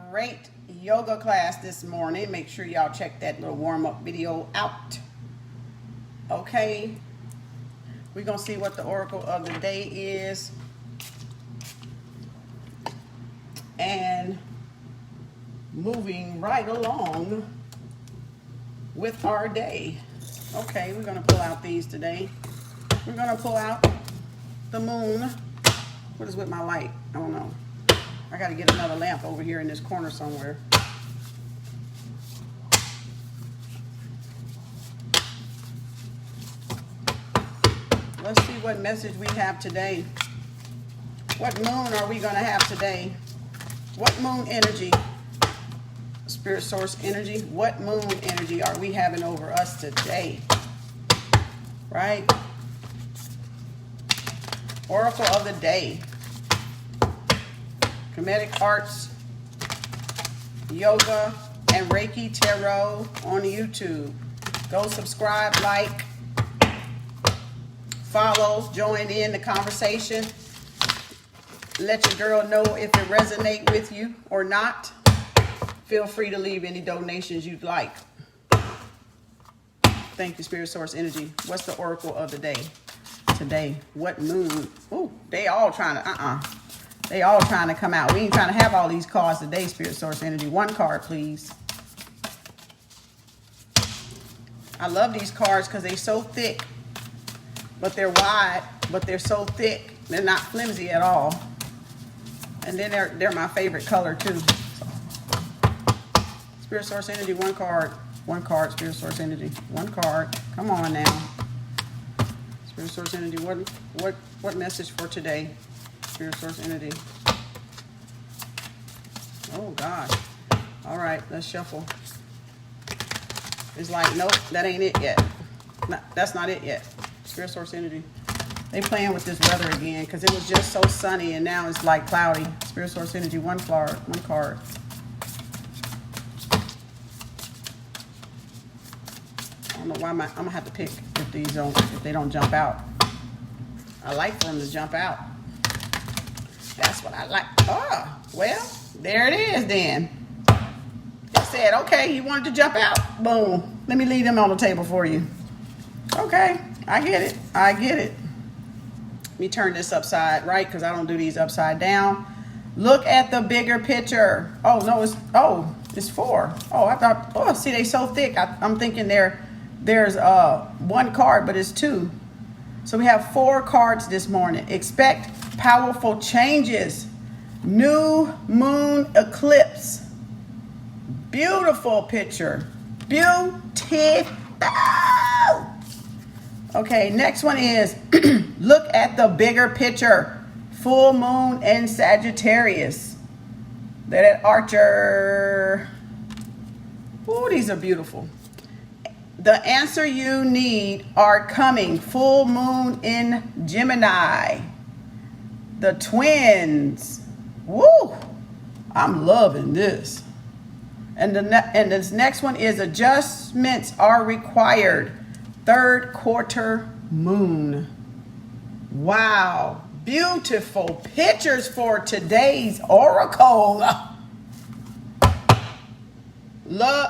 great yoga class this morning. Make sure y'all check that little warm-up video out. Okay, we're gonna see what the oracle of the day is, and moving right along with our day. Okay, we're gonna pull out these today. We're gonna pull out the moon. What is with my light? I don't know. I gotta get another lamp over here in this corner somewhere. Let's see what message we have today. What moon are we gonna have today? What moon energy? Spirit source energy. What moon energy are we having over us today? Right? Oracle of the day. Kemetic Arts, Yoga, and Reiki Tarot on YouTube. Go subscribe, like, follow, join in the conversation. Let your girl know if it resonates with you or not. Feel free to leave any donations you'd like. Thank you, Spirit Source Energy. What's the oracle of the day today? What moon? Ooh, they all trying to, They all trying to come out. We ain't trying to have all these cards today, Spirit Source Energy. One card, please. I love these cards because they're so thick, but they're wide, but they're so thick. They're not flimsy at all. And then they're my favorite color too. So. Spirit Source Energy, one card. One card, Spirit Source Energy. One card. Come on now. Spirit Source Energy, what message for today? Spirit Source Energy. Oh gosh. All right, let's shuffle. It's like, nope, that ain't it yet. No, that's not it yet. Spirit Source Energy. They playing with this weather again because it was just so sunny and now it's like cloudy. Spirit Source Energy, one card. One card. I don't know why I'm gonna have to pick if they don't jump out. I like for them to jump out. That's what I like. Oh, well, there it is then. It said, okay, you wanted to jump out. Boom. Let me leave them on the table for you. Okay, I get it. I get it. Let me turn this upside, right? Because I don't do these upside down. Look at the bigger picture. Oh, no, it's four. Oh, I thought, oh, see, they so thick. I'm thinking there's one card, but it's two. So we have 4 cards this morning. Expect powerful changes. New moon eclipse. Beautiful picture. Beautiful. Okay, next one is look at the bigger picture. Full moon in Sagittarius. That Archer. Oh, these are beautiful. The answer you need are coming. Full moon in Gemini. The twins. Woo! I'm loving this. And this next one is adjustments are required. 3rd quarter moon. Wow. Beautiful pictures for today's oracle.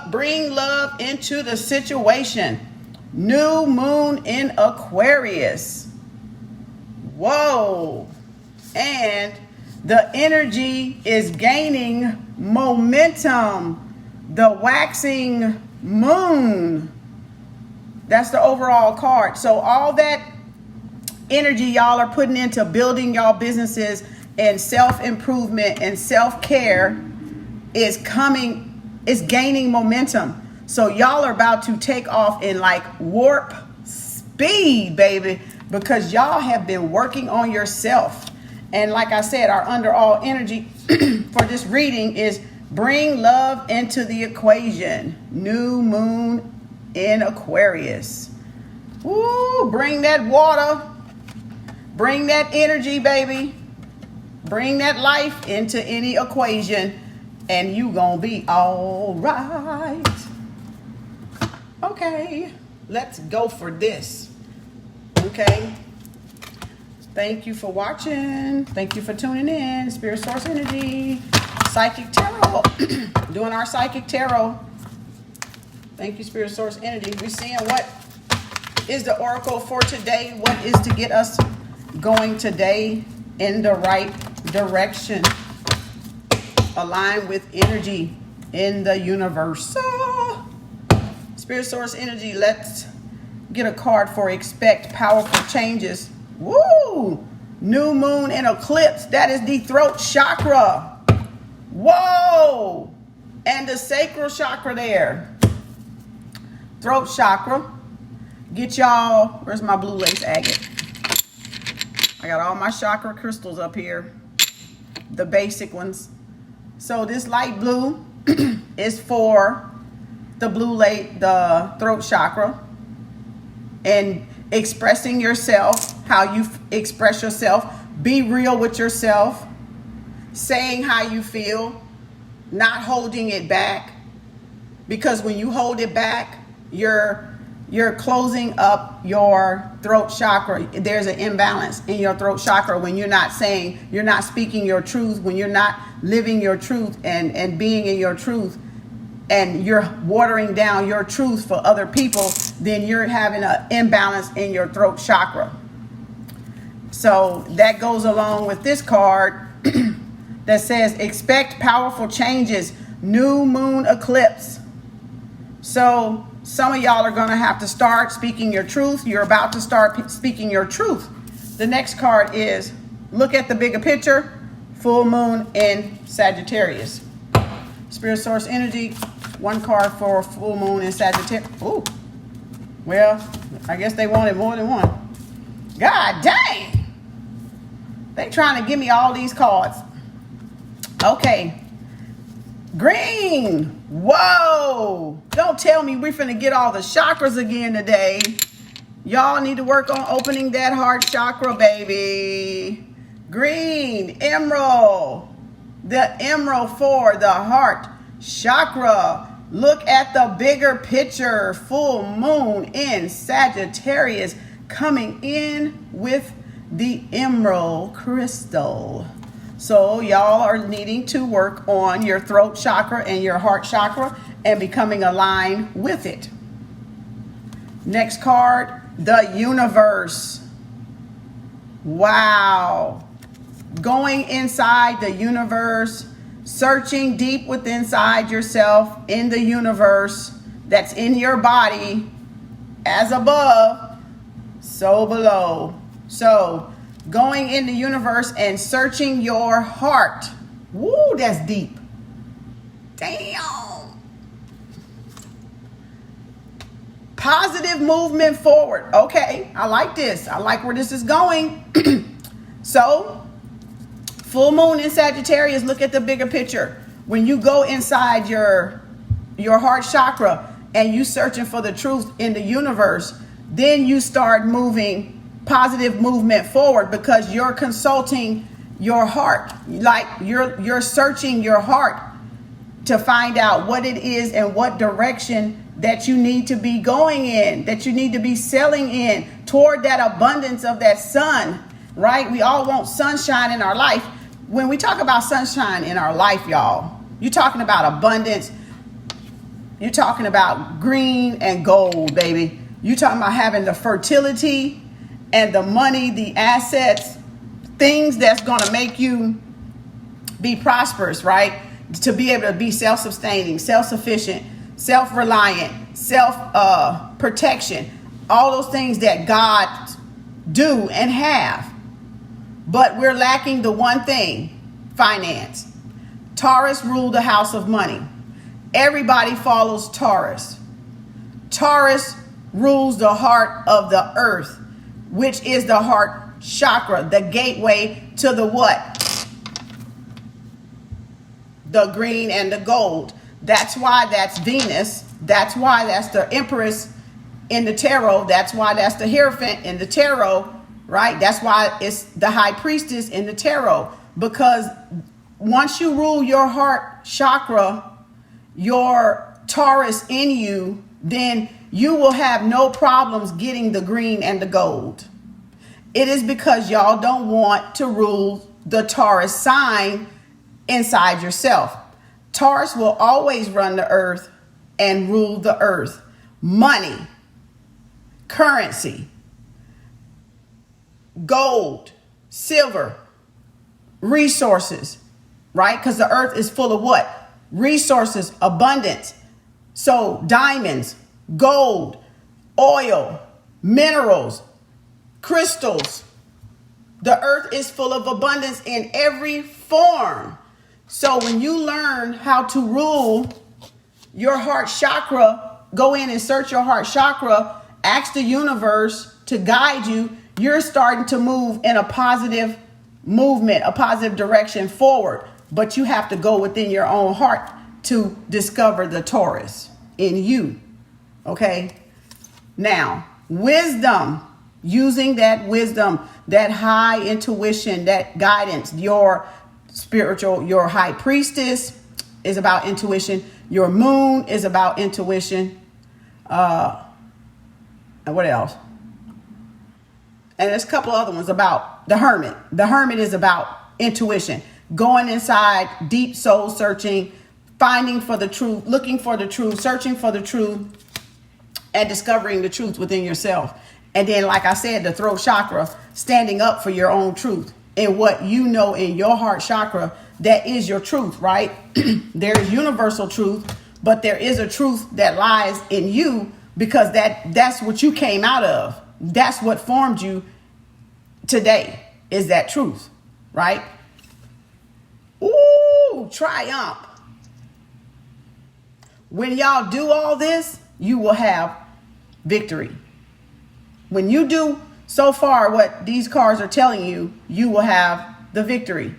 Bring love into the situation. New moon in Aquarius. Whoa. And the energy is gaining momentum. The waxing moon. That's the overall card. So all that energy y'all are putting into building y'all businesses and self-improvement and self-care is gaining momentum. So y'all are about to take off in like warp speed, baby, because y'all have been working on yourself. And like I said, our underall energy for this reading is bring love into the equation. New moon in Aquarius. Ooh, bring that water. Bring that energy, baby. Bring that life into any equation. And you gonna be all right. Okay, let's go for this. Okay. Thank you for watching. Thank you for tuning in. Spirit Source Energy. Psychic Tarot. Doing our Psychic Tarot. Thank you, Spirit Source Energy. We're seeing what is the oracle for today. What is to get us going today in the right direction. Align with energy in the universe. Spirit Source Energy, let's get a card for expect powerful changes. Woo! New moon and eclipse. That is the throat chakra. Whoa! And the sacral chakra there. Throat chakra. Get y'all, where's my blue lace agate? I got all my chakra crystals up here. The basic ones. So this light blue is for the the throat chakra. And expressing yourself, how you express yourself. Be real with yourself. Saying how you feel. Not holding it back. Because when you hold it back, you're closing up your throat chakra. There's an imbalance in your throat chakra when you're not saying, you're not speaking your truth, when you're not living your truth and being in your truth, and you're watering down your truth for other people, then you're having an imbalance in your throat chakra. So that goes along with this card that says expect powerful changes, new moon eclipse. So some of y'all are going to have to start speaking your truth. You're about to start speaking your truth. The next card is look at the bigger picture, full moon in Sagittarius. Spirit Source Energy, one card for full moon in Sagittarius. Ooh, well, I guess they wanted more than one. God dang. They trying to give me all these cards. Okay. Green. Whoa. Don't tell me we're finna get all the chakras again today. Y'all need to work on opening that heart chakra, baby. Green. Emerald. The emerald for the heart chakra. Look at the bigger picture. Full moon in Sagittarius coming in with the emerald crystal. So y'all are needing to work on your throat chakra and your heart chakra and becoming aligned with it. Next card, the universe. Wow. Going inside the universe, searching deep within inside yourself in the universe that's in your body, as above, so below. So going in the universe and searching your heart. Woo, that's deep. Damn. Positive movement forward. Okay, I like this. I like where this is going. So, full moon in Sagittarius, look at the bigger picture. When you go inside your heart chakra and you searching for the truth in the universe, then you start moving positive movement forward because you're consulting your heart. Like you're searching your heart to find out what it is and what direction that you need to be going in, that you need to be selling in toward that abundance of that sun, right? We all want sunshine in our life. When we talk about sunshine in our life, y'all, you're talking about abundance. You're talking about green and gold, baby. You're talking about having the fertility and the money, the assets, things that's going to make you be prosperous, right? To be able to be self-sustaining, self-sufficient, self-reliant, self-protection, all those things that God do and have. But we're lacking the one thing, finance. Taurus ruled the house of money. Everybody follows Taurus. Taurus rules the heart of the earth, which is the heart chakra, the gateway to the what? The green and the gold. That's why that's Venus. That's why that's the Empress in the tarot. That's why that's the Hierophant in the tarot, right? That's why it's the High Priestess in the tarot. Because once you rule your heart chakra, your Taurus in you, then you will have no problems getting the green and the gold. It is because y'all don't want to rule the Taurus sign inside yourself. Taurus will always run the earth and rule the earth. Money, currency, gold, silver, resources, right? Because the earth is full of what? Resources, abundance. So diamonds, gold, oil, minerals, crystals. The earth is full of abundance in every form. So when you learn how to rule your heart chakra, go in and search your heart chakra, ask the universe to guide you, you're starting to move in a positive movement, a positive direction forward. But you have to go within your own heart to discover the Taurus in you. Okay? Now, wisdom, using that wisdom, that high intuition, that guidance, your spiritual, your high priestess is about intuition. Your moon is about intuition. And what else? And there's a couple other ones about the hermit. The hermit is about intuition, going inside, deep soul searching, finding for the truth, looking for the truth, searching for the truth, and discovering the truth within yourself. And then, like I said, the throat chakra, standing up for your own truth and what you know in your heart chakra, that is your truth, right? There is universal truth, but there is a truth that lies in you because that's what you came out of. That's what formed you today, is that truth, right? Ooh, triumph. When y'all do all this, you will have victory. When you do so far what these cards are telling you, you will have the victory.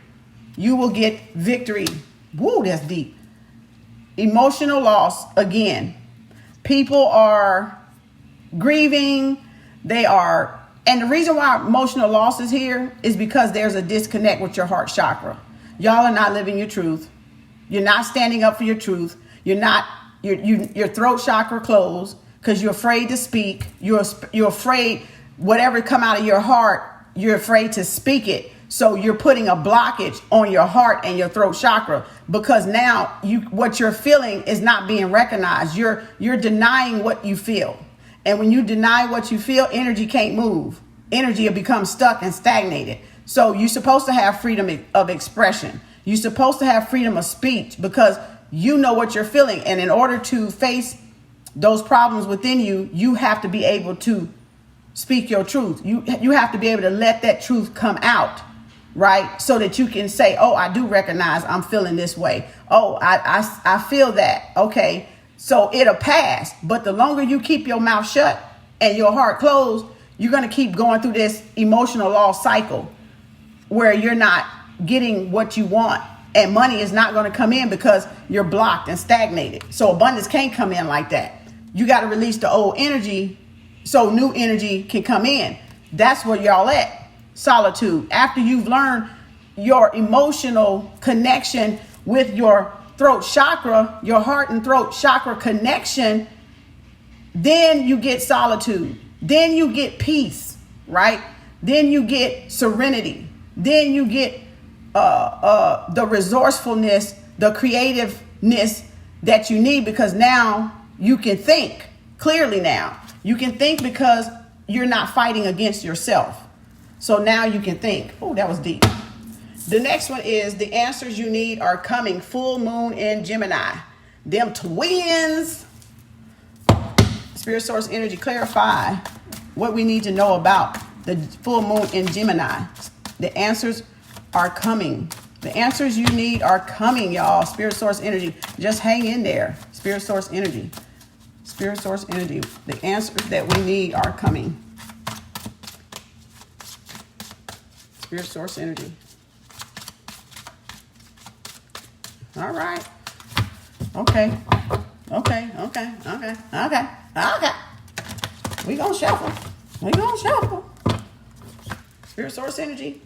You will get victory. Woo, that's deep. Emotional loss, again. People are grieving. And the reason why emotional loss is here is because there's a disconnect with your heart chakra. Y'all are not living your truth. You're not standing up for your truth. Your throat chakra closed because you're afraid to speak. You're afraid whatever come out of your heart, you're afraid to speak it. So you're putting a blockage on your heart and your throat chakra because now what you're feeling is not being recognized. You're denying what you feel. And when you deny what you feel, energy can't move. Energy will become stuck and stagnated. So you're supposed to have freedom of expression. You're supposed to have freedom of speech because you know what you're feeling. And in order to face those problems within you, you have to be able to speak your truth. You have to be able to let that truth come out, right? So that you can say, oh, I do recognize I'm feeling this way. Oh, I feel that. Okay. So it'll pass. But the longer you keep your mouth shut and your heart closed, you're going to keep going through this emotional loss cycle where you're not getting what you want and money is not going to come in because you're blocked and stagnated. So abundance can't come in like that. You got to release the old energy so new energy can come in. That's where y'all at. Solitude. After you've learned your emotional connection with your throat chakra, your heart and throat chakra connection, then you get solitude. Then you get peace, right? Then you get serenity. Then you get the resourcefulness, the creativeness that you need because now you can think clearly now. You can think because you're not fighting against yourself. So now you can think. Oh, that was deep. The next one is the answers you need are coming. Full moon in Gemini. Them twins. Spirit source energy, clarify what we need to know about the full moon in Gemini. The answers are coming. The answers you need are coming, y'all. Spirit source energy. Just hang in there. Spirit source energy. Spirit source energy. The answers that we need are coming. Spirit source energy. All right. Okay. We gonna shuffle. Spirit source energy.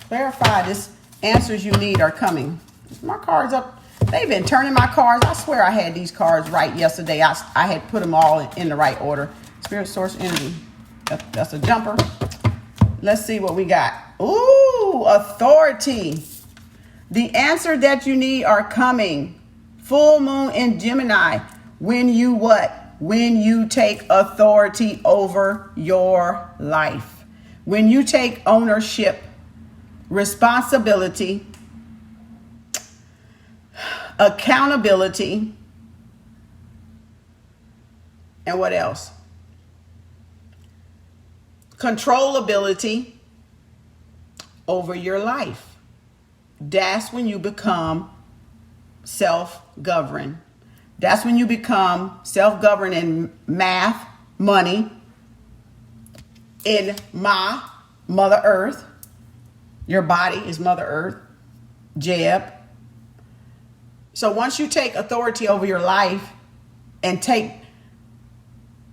Clarify this. Answers you need are coming. My cards up. They've been turning my cards. I swear I had these cards right yesterday. I had put them all in the right order. Spirit source energy. That's a jumper. Let's see what we got. Ooh, authority. The answer that you need are coming. Full moon in Gemini. When you what? When you take authority over your life. When you take ownership, responsibility, accountability, and what else? Controllability over your life. That's when you become self-governed. That's when you become self-governed in math, money, in Mother Earth. Your body is Mother Earth. Jeb. So once you take authority over your life and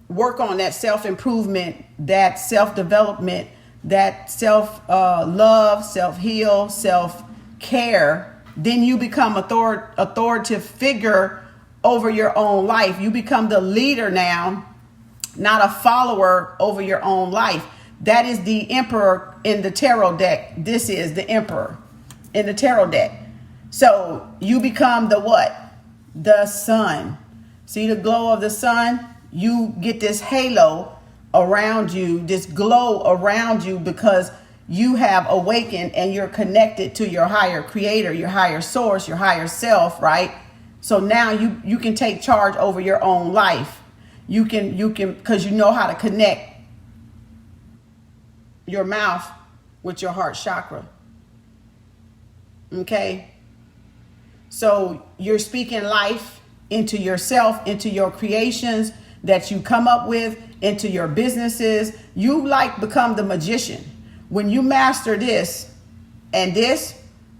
work on that self-improvement, that self-development, that self-love, self-heal, self-care, then you become authoritative figure over your own life. You become the leader now, not a follower over your own life. That is the emperor in the tarot deck. This is the emperor in the tarot deck. So you become the what? The sun. See the glow of the sun? You get this halo around you, this glow around you, because you have awakened and you're connected to your higher creator, your higher source, your higher self, right? So now you can take charge over your own life. You can, because you know how to connect your mouth with your heart chakra. Okay? So you're speaking life into yourself, into your creations that you come up with, into your businesses. You become the magician. When you master this and this,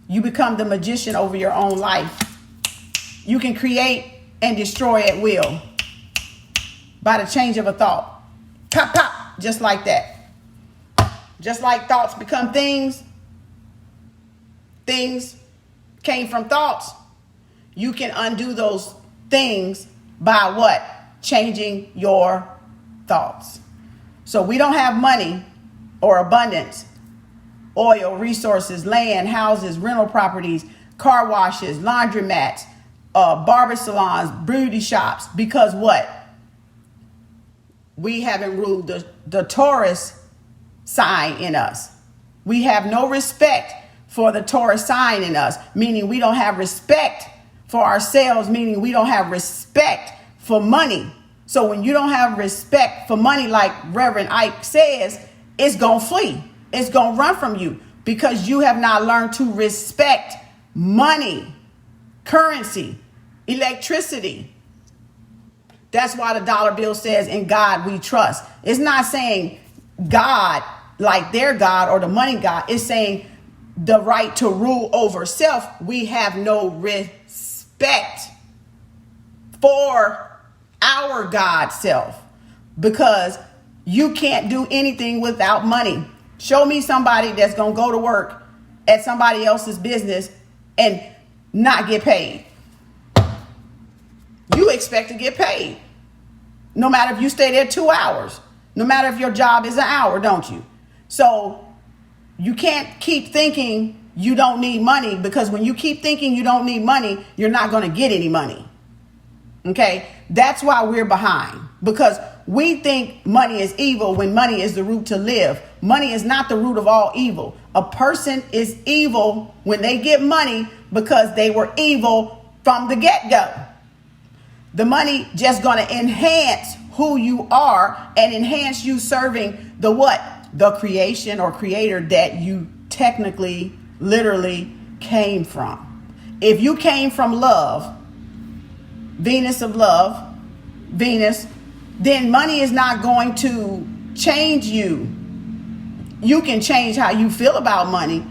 you become the magician over your own life. You can create and destroy at will by the change of a thought. Pop, pop, just like that. Just like thoughts become things, things came from thoughts. You can undo those things by what? Changing your thoughts. So we don't have money or abundance, oil, resources, land, houses, rental properties, car washes, laundromats, barber salons, beauty shops, because what? We haven't ruled the Taurus sign in us. We have no respect for the Taurus sign in us, meaning we don't have respect for ourselves, meaning we don't have respect for money. So when you don't have respect for money, like Reverend Ike says, it's going to flee. It's going to run from you because you have not learned to respect money, currency, electricity. That's why the dollar bill says, in God we trust. It's not saying God like their God or the money God. It's saying the right to rule over self. We have no respect for our God self because you can't do anything without money. Show me somebody that's going to go to work at somebody else's business and not get paid. You expect to get paid. No matter if you stay there 2 hours, no matter if your job is an hour, don't you? So you can't keep thinking you don't need money, because when you keep thinking you don't need money, you're not going to get any money. Okay, that's why we're behind, because we think money is evil when money is the root to live. Money is not the root of all evil. A person is evil when they get money because they were evil from the get-go. The money just going to enhance who you are and enhance you serving the what? The creation or creator that you technically, literally came from. If you came from love, Venus of love, Venus, then money is not going to change you. You can change how you feel about money.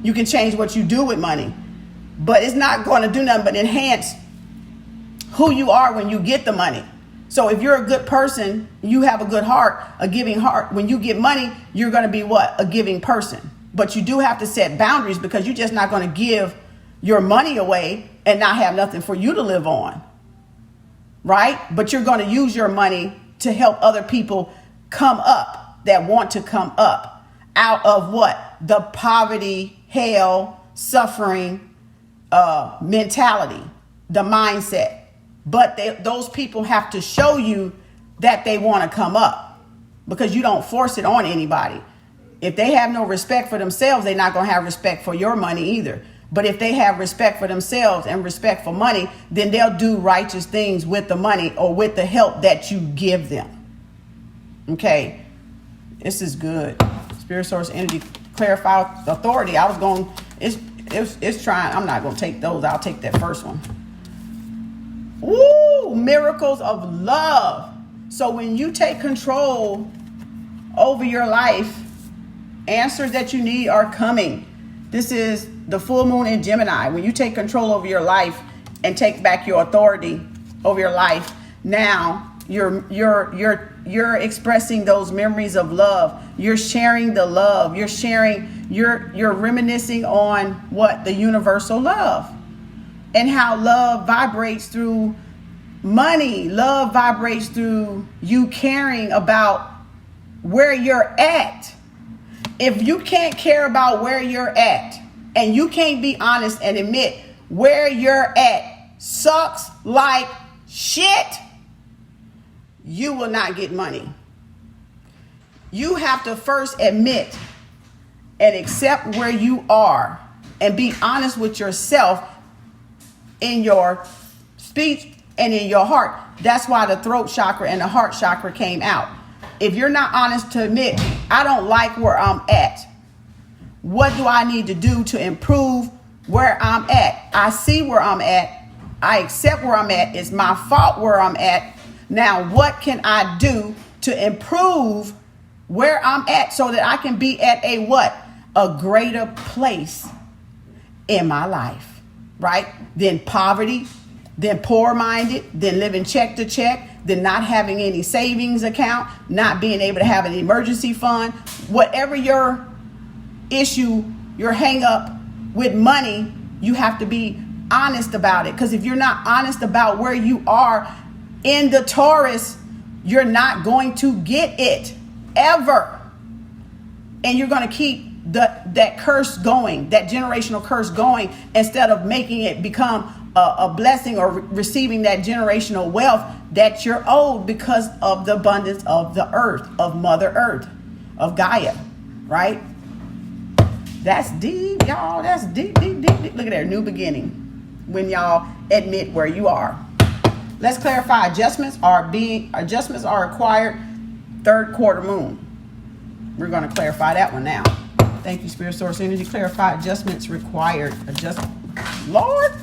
You can change what you do with money, but it's not going to do nothing but enhance who you are when you get the money. So if you're a good person, you have a good heart, a giving heart, when you get money, you're going to be what? A giving person. But you do have to set boundaries, because you're just not going to give your money away and not have nothing for you to live on. Right? But you're going to use your money to help other people come up that want to come up out of what? The poverty, hell, suffering mentality, the mindset. But those people have to show you that they want to come up, because you don't force it on anybody. If they have no respect for themselves, they're not going to have respect for your money either. But if they have respect for themselves and respect for money, then they'll do righteous things with the money or with the help that you give them. Okay, this is good. Spirit source energy, clarify authority. I was going, it's trying. I'm not going to take those. I'll take that first one. Ooh, miracles of love. So when you take control over your life, answers that you need are coming. This is the full moon in Gemini. When you take control over your life and take back your authority over your life, now you're expressing those memories of love. You're sharing the love. You're reminiscing on what? The universal love, and how love vibrates through money. Love vibrates through you caring about where you're at. If you can't care about where you're at, and you can't be honest and admit where you're at sucks like shit, you will not get money. You have to first admit and accept where you are and be honest with yourself in your speech and in your heart. That's why the throat chakra and the heart chakra came out. If you're not honest to admit, I don't like where I'm at, what do I need to do to improve where I'm at? I see where I'm at. I accept where I'm at. It's my fault where I'm at. Now, what can I do to improve where I'm at so that I can be at a what? A greater place in my life, right? Then poverty, then poor-minded, then living check to check, then not having any savings account, not being able to have an emergency fund. Whatever your issue, your hang up with money, you have to be honest about it. Because if you're not honest about where you are in the Taurus, you're not going to get it ever. And you're going to keep that curse going, that generational curse going, instead of making it become a blessing or receiving that generational wealth that you're owed because of the abundance of the earth, of Mother Earth, of Gaia, right? That's deep, y'all. That's deep, deep, deep, deep. Look at that, new beginning. When y'all admit where you are. Let's clarify. Adjustments are required third quarter moon. We're going to clarify that one now. Thank you, Spirit Source Energy. Clarify adjustments required. Lord,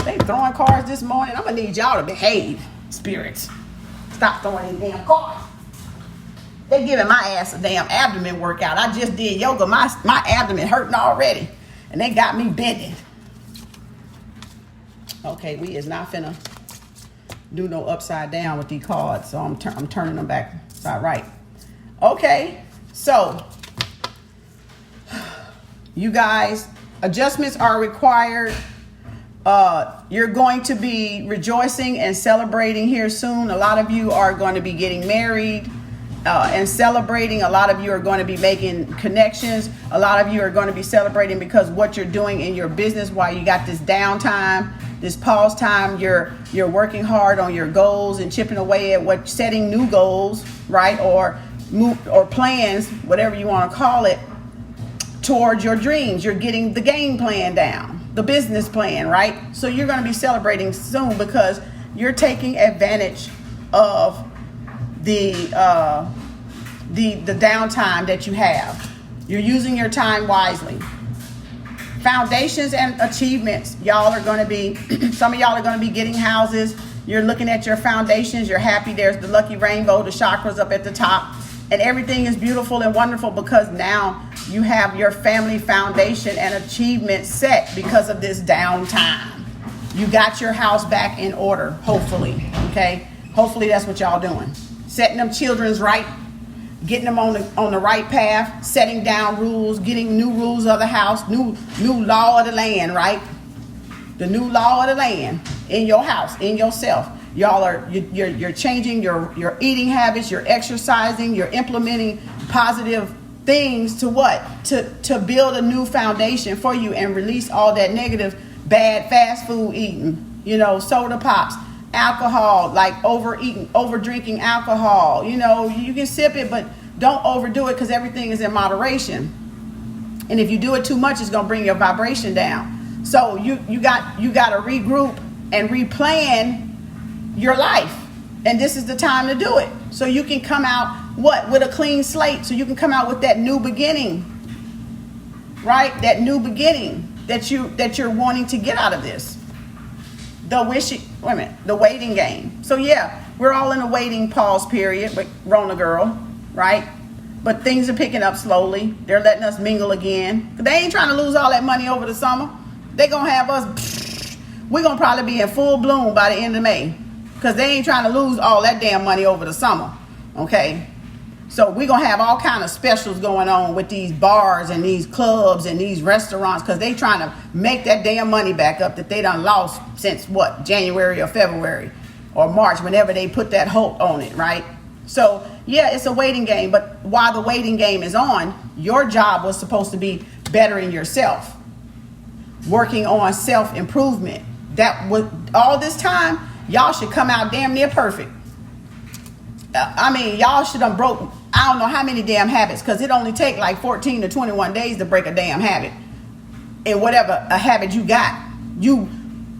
they throwing cards this morning. I'm going to need y'all to behave, spirits. Stop throwing these damn cards. They giving my ass a damn abdomen workout. I just did yoga. My abdomen hurting already. And they got me bending. Okay, we is not finna do no upside down with these cards. So I'm turning them back side right. Okay, so you guys, adjustments are required. You're going to be rejoicing and celebrating here soon. A lot of you are going to be getting married and celebrating. A lot of you are going to be making connections. A lot of you are going to be celebrating because what you're doing in your business while you got this downtime, this pause time, you're working hard on your goals and chipping away at setting new goals, right? Or plans, whatever you want to call it, towards your dreams. You're getting the game plan down, the business plan, right? So you're going to be celebrating soon because you're taking advantage of the downtime that you have. You're using your time wisely. Foundations and achievements. Y'all are going to be, some of y'all are going to be getting houses. You're looking at your foundations. You're happy. There's the lucky rainbow, the chakras up at the top. And everything is beautiful and wonderful because now you have your family foundation and achievement set because of this downtime. You got your house back in order, hopefully. Okay? Hopefully that's what y'all doing. Setting them children's right, getting them on the right path, setting down rules, getting new rules of the house, new law of the land, right? The new law of the land in your house, in yourself. You're changing your eating habits, you're exercising, you're implementing positive things to what? To build a new foundation for you and release all that negative bad fast food eating, you know, soda pops, alcohol, like overeating, over drinking alcohol. You know, you can sip it, but don't overdo it, because everything is in moderation. And if you do it too much, it's gonna bring your vibration down. So you got to regroup and replan your life. And this is the time to do it. So you can come out with a clean slate. So you can come out with that new beginning, right? That new beginning that you're wanting to get out of this. The waiting game. So yeah, we're all in a waiting pause period with Rona Girl, right? But things are picking up slowly. They're letting us mingle again. They ain't trying to lose all that money over the summer. They're gonna have us, we're gonna probably be in full bloom by the end of May, because they ain't trying to lose all that damn money over the summer. Okay, so we're gonna have all kind of specials going on with these bars and these clubs and these restaurants, because they trying to make that damn money back up that they done lost since what, January or February or March, whenever they put that halt on it, right? So yeah, it's a waiting game. But while the waiting game is on, your job was supposed to be bettering yourself, working on self-improvement. That was all this time. Y'all should come out damn near perfect. I mean, y'all should have broke, I don't know how many damn habits, because it only take like 14 to 21 days to break a damn habit. And whatever a habit you got,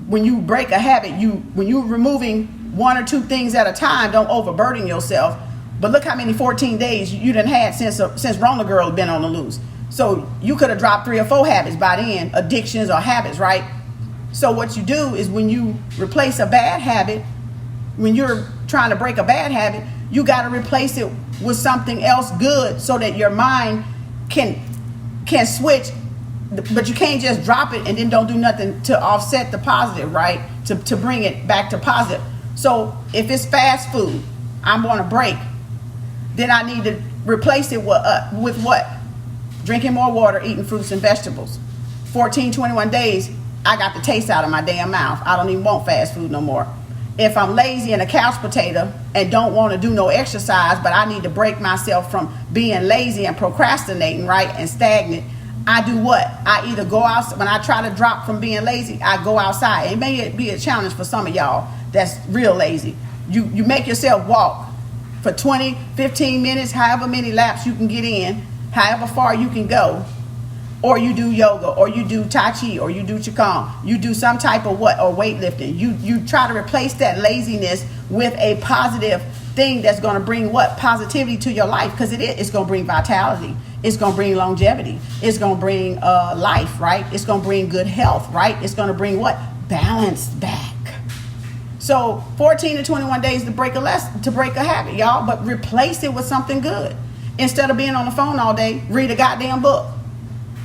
when you break a habit, when you're removing one or two things at a time, don't overburden yourself. But look how many 14 days you done had since Rona Girl been on the loose. So you could have dropped 3 or 4 habits by then, addictions or habits, right? So what you do is, when you replace a bad habit, when you're trying to break a bad habit, you got to replace it with something else good, so that your mind can switch. But you can't just drop it and then don't do nothing to offset the positive, right? To bring it back to positive. So if it's fast food, I'm going to break. Then I need to replace it with what? Drinking more water, eating fruits and vegetables. 14, 21 days, I got the taste out of my damn mouth. I don't even want fast food no more. If I'm lazy and a couch potato and don't want to do no exercise, but I need to break myself from being lazy and procrastinating, right, and stagnant, I do what? I either go out, when I try to drop from being lazy, I go outside. It may be a challenge for some of y'all that's real lazy. You make yourself walk for 20, 15 minutes, however many laps you can get in, however far you can go. Or you do yoga, or you do Tai Chi, or you do Qigong. You do some type of or weightlifting. You try to replace that laziness with a positive thing that's going to bring what? Positivity to your life, because it's going to bring vitality. It's going to bring longevity. It's going to bring life, right? It's going to bring good health, right? It's going to bring what? Balance back. So 14 to 21 days to break a habit, y'all, but replace it with something good. Instead of being on the phone all day, read a goddamn book.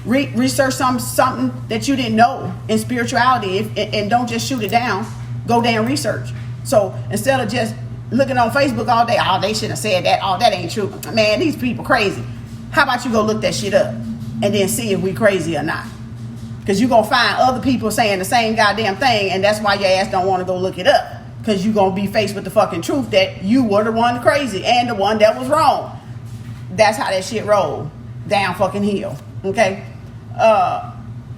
Research something that you didn't know in spirituality, and don't just shoot it down. Go down research. So instead of just looking on Facebook all day, oh, they shouldn't have said that. Oh, that ain't true. Man, these people crazy. How about you go look that shit up and then see if we crazy or not? Because you're going to find other people saying the same goddamn thing, and that's why your ass don't want to go look it up. Because you're going to be faced with the fucking truth that you were the one crazy and the one that was wrong. That's how that shit roll. Down fucking hill. Okay?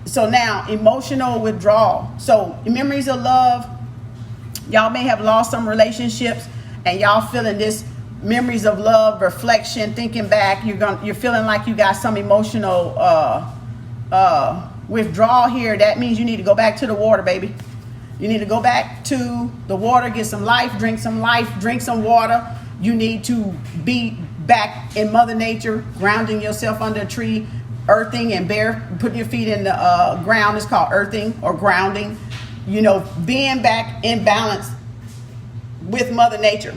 So now, emotional withdrawal. So memories of love. Y'all may have lost some relationships, and y'all feeling this memories of love, reflection, thinking back. You're feeling like you got some emotional withdrawal here. That means you need to go back to the water, baby. You need to go back to the water, get some life, drink some water. You need to be back in Mother Nature, grounding yourself under a tree, earthing and putting your feet in the ground is called earthing or grounding. You know, being back in balance with Mother Nature.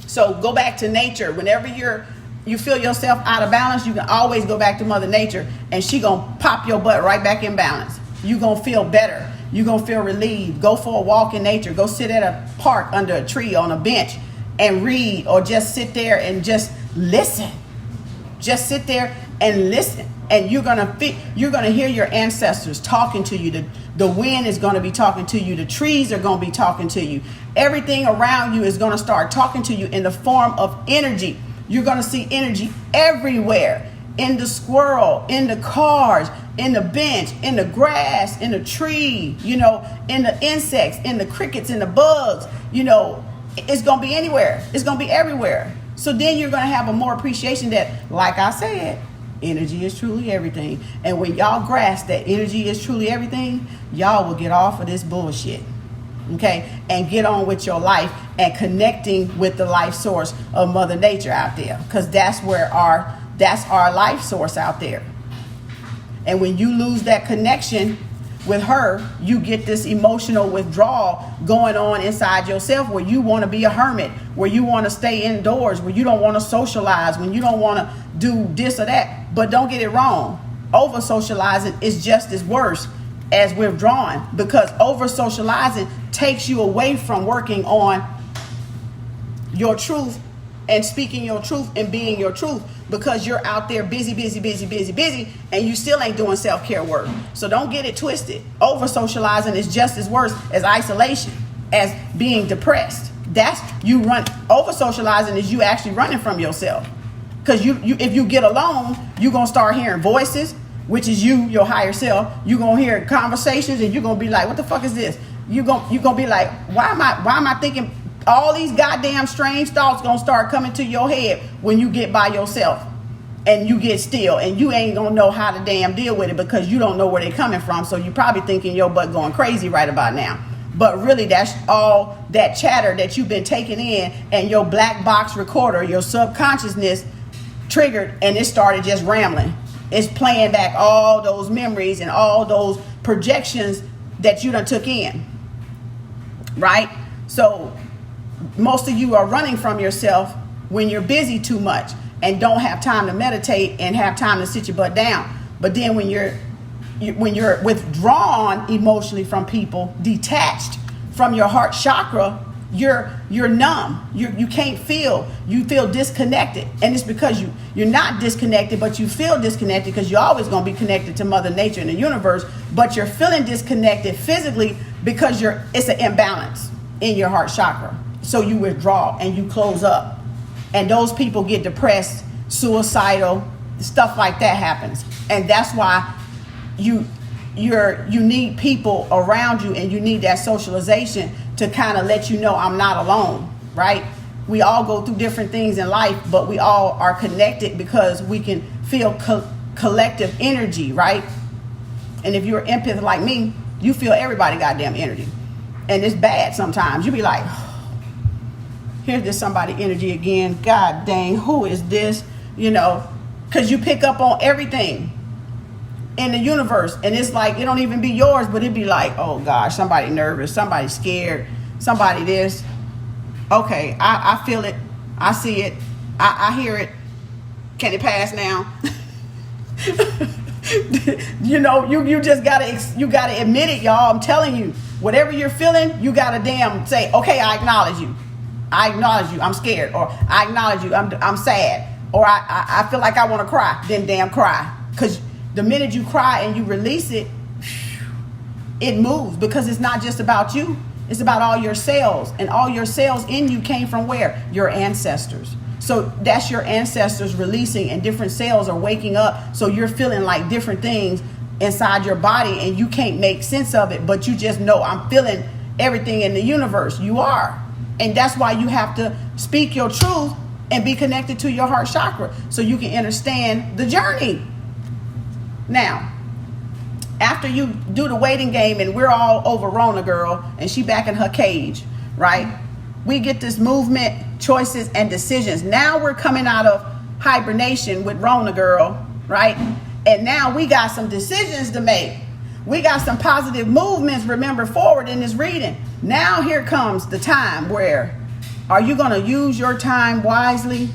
So go back to nature. Whenever you feel yourself out of balance, you can always go back to Mother Nature, and she gonna pop your butt right back in balance. You gonna feel better. You gonna feel relieved. Go for a walk in nature. Go sit at a park under a tree on a bench and read, or just sit there and just listen. Just sit there and listen, and you're gonna hear your ancestors talking to you. The wind is gonna be talking to you. The trees are gonna be talking to you. Everything around you is gonna start talking to you in the form of energy. You're gonna see energy everywhere. in the squirrel, in the cars, in the bench, in the grass, in the tree, you know, in the insects, in the crickets, in the bugs, you know, it's going to be anywhere. It's going to be everywhere. So then you're going to have a more appreciation that, like I said, energy is truly everything. And when y'all grasp that energy is truly everything, y'all will get off of this bullshit. Okay? And get on with your life and connecting with the life source of Mother Nature out there. Because that's our life source out there. And when you lose that connection with her, you get this emotional withdrawal going on inside yourself, where you want to be a hermit, where you want to stay indoors, where you don't want to socialize, when you don't want to do this or that. But don't get it wrong. Over socializing is just as worse as withdrawing, because over socializing takes you away from working on your truth and speaking your truth and being your truth, because you're out there busy, and you still ain't doing self-care work. So don't get it twisted. Over socializing is just as worse as isolation, as being depressed. That's you run. Over socializing is you actually running from yourself, because you if you get alone, you're gonna start hearing voices, which is you, your higher self. You're gonna hear conversations, and you're gonna be like, what the fuck is this? You're gonna be like, why am I thinking all these goddamn strange thoughts? Gonna start coming to your head when you get by yourself and you get still, and you ain't gonna know how to damn deal with it, because you don't know where they're coming from. So you probably thinking your butt going crazy right about now. But really, that's all that chatter that you've been taking in, and your black box recorder, your subconsciousness triggered, and it started just rambling. It's playing back all those memories and all those projections that you done took in, right? So most of you are running from yourself when you're busy too much and don't have time to meditate and have time to sit your butt down. But then when you're withdrawn emotionally from people, detached from your heart chakra, you're numb. You can't feel. You feel disconnected, and it's because you're not disconnected, but you feel disconnected, because you're always going to be connected to Mother Nature and the universe. But you're feeling disconnected physically because it's an imbalance in your heart chakra. So you withdraw and you close up, and those people get depressed, suicidal, stuff like that happens. And that's why you need people around you, and you need that socialization to kind of let you know I'm not alone, right? We all go through different things in life, but we all are connected because we can feel collective energy, right? And if you're an empath like me, you feel everybody goddamn energy, and it's bad sometimes. You be like, here's this somebody energy again. God dang, who is this? You know, because you pick up on everything in the universe, and it's like, it don't even be yours, but it'd be like, oh gosh, somebody nervous, somebody scared, somebody this. Okay, I feel it, I see it, I hear it. Can it pass now? You know, you just gotta admit it, y'all. I'm telling you, whatever you're feeling, you gotta damn say, okay, I acknowledge you, I'm scared, or I acknowledge you, I'm sad, or I feel like I want to cry. Then damn cry, because the minute you cry and you release it, it moves, because it's not just about you. It's about all your cells, and all your cells in you came from where? Your ancestors. So that's your ancestors releasing, and different cells are waking up. So you're feeling like different things inside your body, and you can't make sense of it, but you just know, I'm feeling everything in the universe. You are. And that's why you have to speak your truth and be connected to your heart chakra, so you can understand the journey. Now, after you do the waiting game, and we're all over Rona girl, and she back in her cage, right? We get this movement, choices, and decisions. Now we're coming out of hibernation with Rona girl, right? And now we got some decisions to make. We got some positive movements, remember, forward in this reading. Now here comes the time where, are you going to use your time wisely,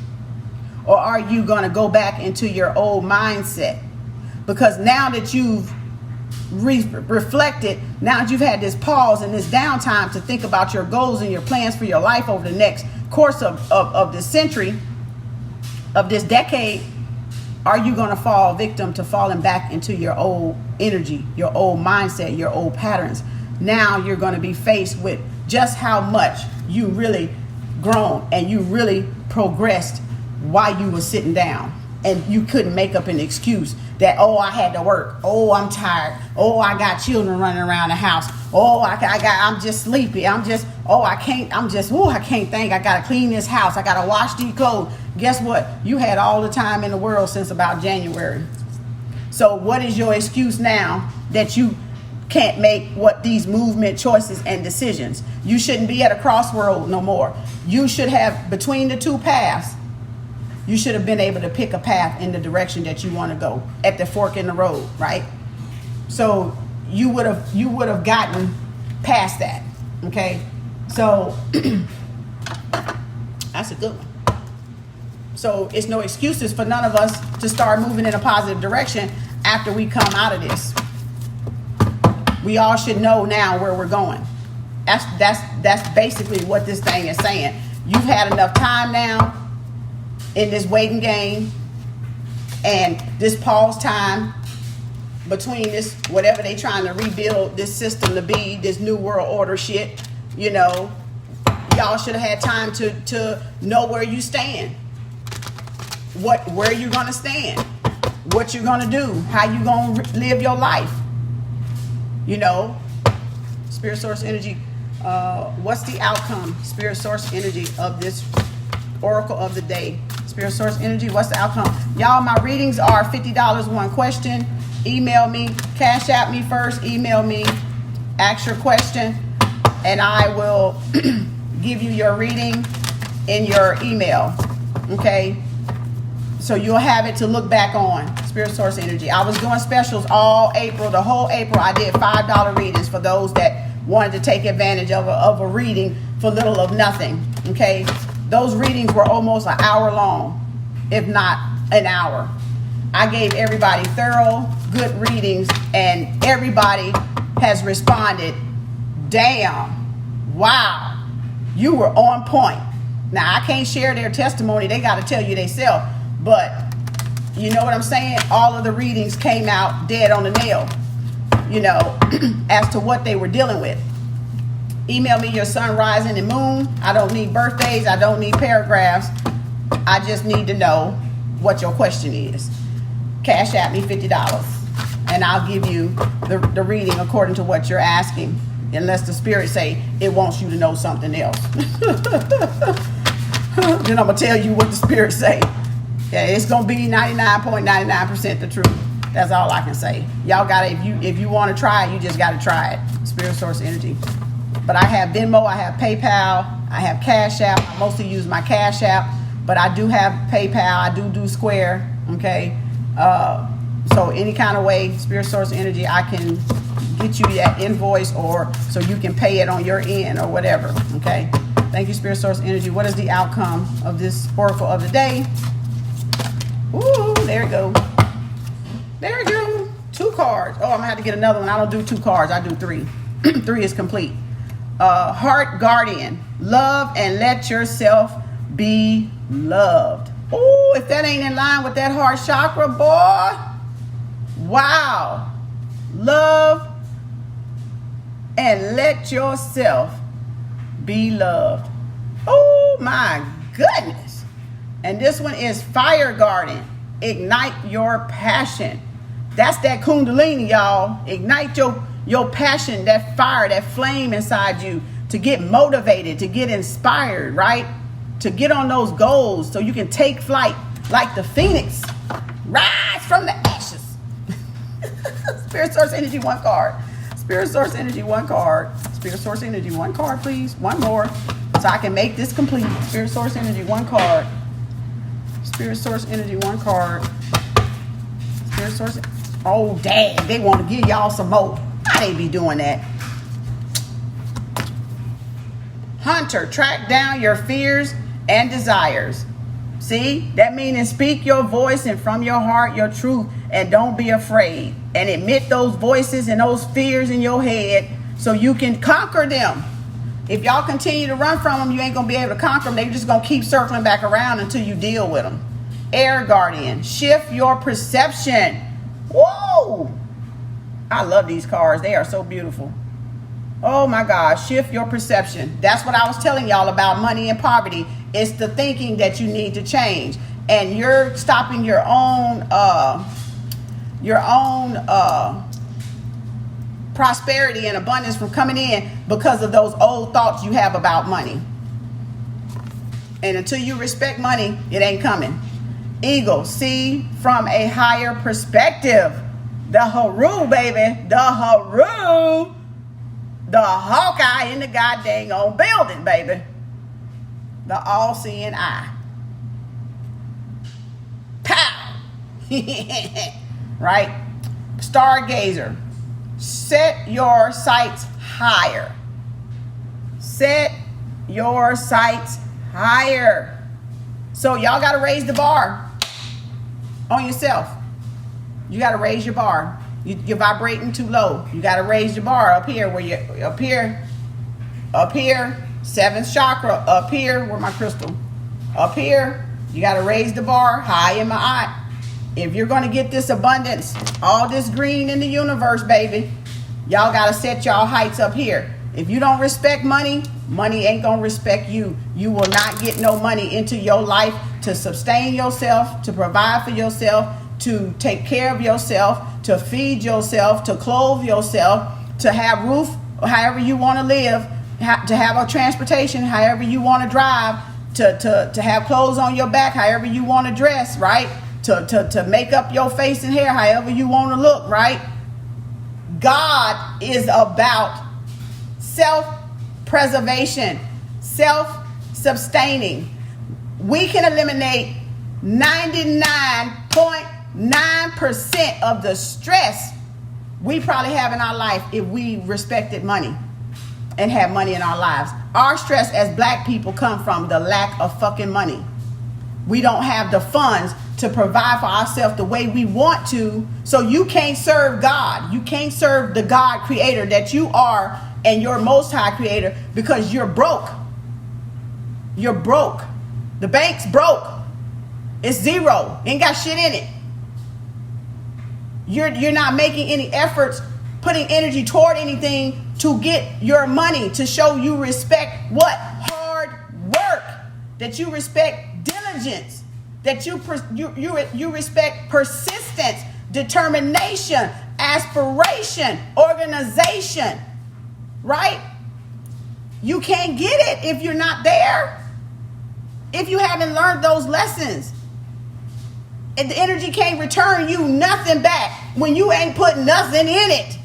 or are you going to go back into your old mindset? Because now that you've reflected, now that you've had this pause and this downtime to think about your goals and your plans for your life over the next course of this century, of this decade, are you going to fall victim to falling back into your old energy, your old mindset, your old patterns? Now you're going to be faced with just how much you really grown and you really progressed while you were sitting down. and you couldn't make up an excuse that, oh, I had to work, oh, I'm tired, oh, I got children running around the house, oh, I'm just sleepy, I can't think, I gotta clean this house, I gotta wash these clothes. Guess what? You had all the time in the world since about January. So what is your excuse now that you can't make these movement choices and decisions? You shouldn't be at a crossroad no more. You should have, between the two paths, you should have been able to pick a path in the direction that you want to go at the fork in the road, right? So you would have gotten past that, okay? So that's a good one. So it's no excuses for none of us to start moving in a positive direction after we come out of this. We all should know now where we're going. That's basically what this thing is saying. You've had enough time now in this waiting game and this pause time between this, whatever they trying to rebuild this system to be, this new world order shit, y'all should have had time to know where you stand, where you're gonna stand, what you're gonna do, how you gonna live your life. Spirit source energy, what's the outcome, spirit source energy, of this oracle of the day? Spirit source energy, what's the outcome? Y'all, my readings are $50 one question. Email me, cash out me first, email me, ask your question, and I will give you your reading in your email, okay? So you'll have it to look back on. Spirit source energy. I was doing specials all April, the whole April. I did $5 readings for those that wanted to take advantage of a reading for little of nothing, okay? Those readings were almost an hour long, if not an hour. I gave everybody thorough, good readings, and everybody has responded, damn, wow, you were on point. Now, I can't share their testimony. They got to tell you themselves. But you know what I'm saying? All of the readings came out dead on the nail, as to what they were dealing with. Email me your sun, rising, and moon. I don't need birthdays. I don't need paragraphs. I just need to know what your question is. Cash at me $50, and I'll give you the reading according to what you're asking, unless the spirit say it wants you to know something else. Then I'm going to tell you what the spirit say. Yeah, it's going to be 99.99% the truth. That's all I can say. Y'all got to, if you want to try it, you just got to try it. Spirit source energy. But I have Venmo, I have PayPal, I have Cash App. I mostly use my Cash App, but I do have PayPal. I do Square, okay? So any kind of way, Spirit source energy, I can get you that invoice, or so you can pay it on your end or whatever, okay? Thank you, Spirit source energy. What is the outcome of this oracle of the day? Ooh, there we go. There we go. 2 cards. Oh, I'm gonna have to get another one. I don't do 2 cards. I do 3. 3 is complete. Heart Guardian. Love and let yourself be loved. Oh, if that ain't in line with that heart chakra, boy. Wow. Love and let yourself be loved. Oh my goodness. And this one is Fire Guardian. Ignite your passion. That's that Kundalini, y'all. Ignite your passion, that fire, that flame inside you, to get motivated, to get inspired, right? To get on those goals so you can take flight like the phoenix. Rise from the ashes. Spirit source energy, 1 card. Spirit source energy, 1 card. Spirit source energy, 1 card, please. 1 more so I can make this complete. Spirit source energy, 1 card. Spirit source energy, 1 card. Spirit source. Oh, dang. They want to give y'all some more. How they be doing that? Hunter, track down your fears and desires. See, that means speak your voice and from your heart your truth, and don't be afraid, and admit those voices and those fears in your head so you can conquer them. If y'all continue to run from them, you ain't gonna be able to conquer them. They're just gonna keep circling back around until you deal with them. Air Guardian, shift your perception. Whoa, I love these cards. They are so beautiful. Oh my gosh, shift your perception. That's what I was telling y'all about money and poverty. It's the thinking that you need to change. and you're stopping your own prosperity and abundance from coming in because of those old thoughts you have about money. And until you respect money, it ain't coming. Eagle, see from a higher perspective. The Haru, baby. The Haru. The Hawkeye in the goddamn old building, baby. The all-seeing eye. Pow! Right? Stargazer. Set your sights higher. Set your sights higher. So y'all got to raise the bar on yourself. You got to raise your bar. You're vibrating too low. You got to raise your bar up here where you're up here, seventh chakra, up here, where my crystal, up here. You got to raise the bar high in my eye. If you're going to get this abundance, all this green in the universe, baby, y'all got to set y'all heights up here. If you don't respect money, money ain't going to respect you. You will not get no money into your life to sustain yourself, to provide for yourself, to take care of yourself, to feed yourself, to clothe yourself, to have roof however you want to live, to have a transportation however you want to drive, to have clothes on your back however you want to dress, right? To make up your face and hair however you want to look, right? God is about self-preservation, self-sustaining. We can eliminate 99.9% of the stress we probably have in our life if we respected money and had money in our lives. Our stress as black people come from the lack of fucking money. We don't have the funds to provide for ourselves the way we want to. So you can't serve God. You can't serve the God creator that you are and your most high creator because you're broke. You're broke. The bank's broke. It's zero. Ain't got shit in it. You're not making any efforts, putting energy toward anything to get your money, to show you respect what? Hard work. That you respect diligence. That you respect persistence, determination, aspiration, organization. Right? You can't get it if you're not there. If you haven't learned those lessons. And the energy can't return you nothing back when you ain't put nothing in it.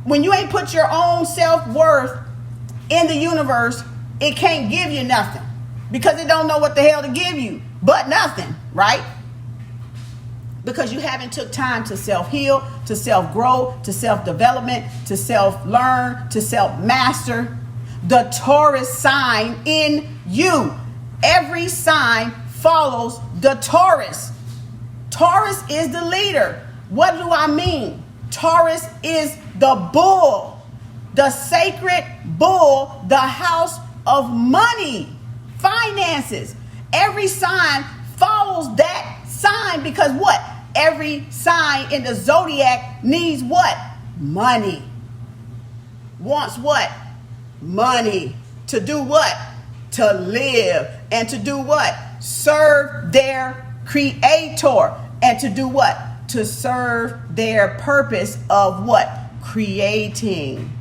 When you ain't put your own self-worth in the universe, it can't give you nothing. Because it don't know what the hell to give you. But nothing, right? Because you haven't took time to self-heal, to self-grow, to self-development, to self-learn, to self-master. The Taurus sign in you. Every sign follows the Taurus. Taurus is the leader. What do I mean? Taurus is the bull, the sacred bull, the house of money, finances. Every sign follows that sign because what? Every sign in the zodiac needs what? Money. Wants what? Money. To do what? To live. And to do what? Serve their creator. And to do what? To serve their purpose of what? Creating.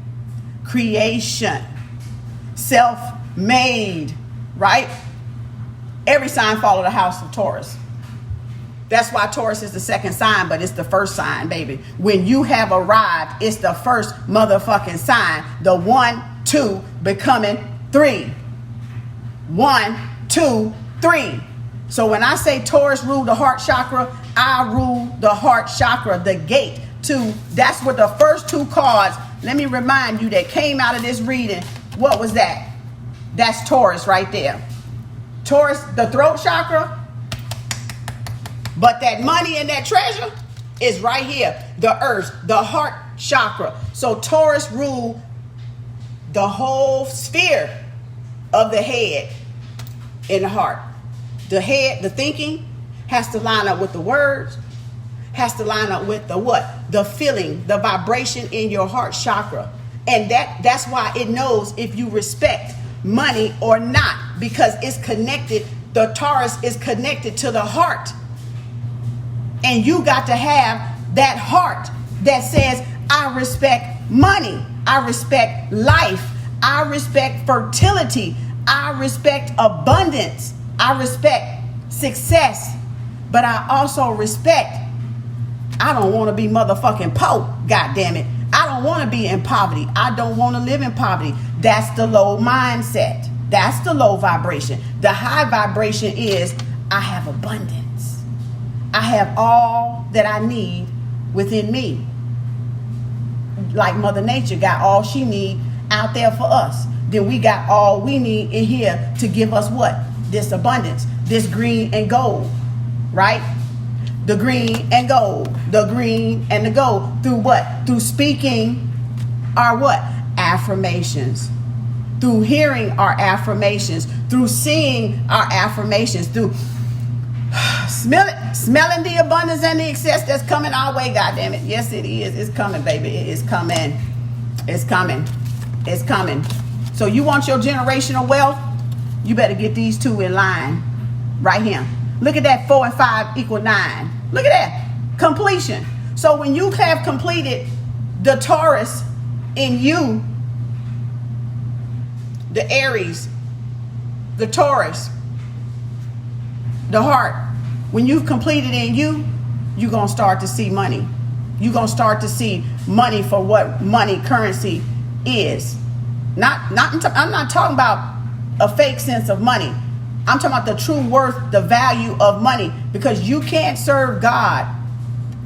Creation. Self-made. Right? Every sign follows the house of Taurus. That's why Taurus is the second sign, but it's the first sign, baby. When you have arrived, it's the first motherfucking sign. The 1, 2 becoming 3. 1, 2, 3. So when I say Taurus rule the heart chakra, I rule the heart chakra, the gate to, that's what the first two cards, let me remind you, that came out of this reading. What was that? That's Taurus right there. Taurus, the throat chakra. But that money and that treasure is right here. The earth, the heart chakra. So Taurus rule the whole sphere of the head and the heart. The head, the thinking, has to line up with the words, has to line up with the what? The feeling, the vibration in your heart chakra. And that's why it knows if you respect money or not, because it's connected The Taurus is connected to the heart. And you got to have that heart that says, I respect money. I respect life. I respect fertility. I respect abundance. I respect success. But I also respect, I don't want to be motherfucking poor, God damn it. I don't want to be in poverty. I don't want to live in poverty. That's the low mindset. That's the low vibration. The high vibration is, I have abundance. I have all that I need within me. Like Mother Nature got all she need out there for us. Then we got all we need in here to give us what? This abundance, this green and gold, right? The green and gold, the green and the gold. Through what? Through speaking our what? Affirmations. Through hearing our affirmations. Through seeing our affirmations. Through smelling the abundance and the excess that's coming our way, goddamn it. Yes, it is. It's coming, baby. It is coming. It's coming. It's coming. So you want your generational wealth? You better get these two in line right here. Look at that. 4 and 5 equal 9. Look at that. Completion. So when you have completed the Taurus in you, the Aries, the Taurus, the heart, when you've completed in you, you're going to start to see money. You're going to start to see money for what money currency is. I'm not talking about a fake sense of money. I'm talking about the true worth, the value of money, because you can't serve God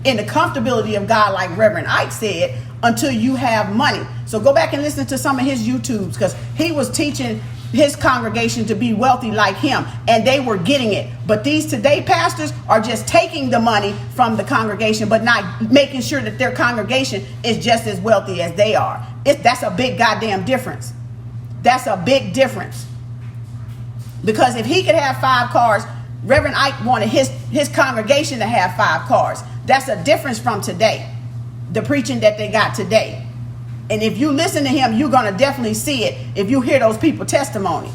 in the comfortability of God, like Reverend Ike said, until you have money. So go back and listen to some of his YouTubes, because he was teaching his congregation to be wealthy like him, and they were getting it. But these today pastors are just taking the money from the congregation, but not making sure that their congregation is just as wealthy as they are. That's a big goddamn difference. That's a big difference. Because if he could have 5 cars, Reverend Ike wanted his congregation to have 5 cars. That's a difference from today, the preaching that they got today. And if you listen to him, you're going to definitely see it if you hear those people's testimony.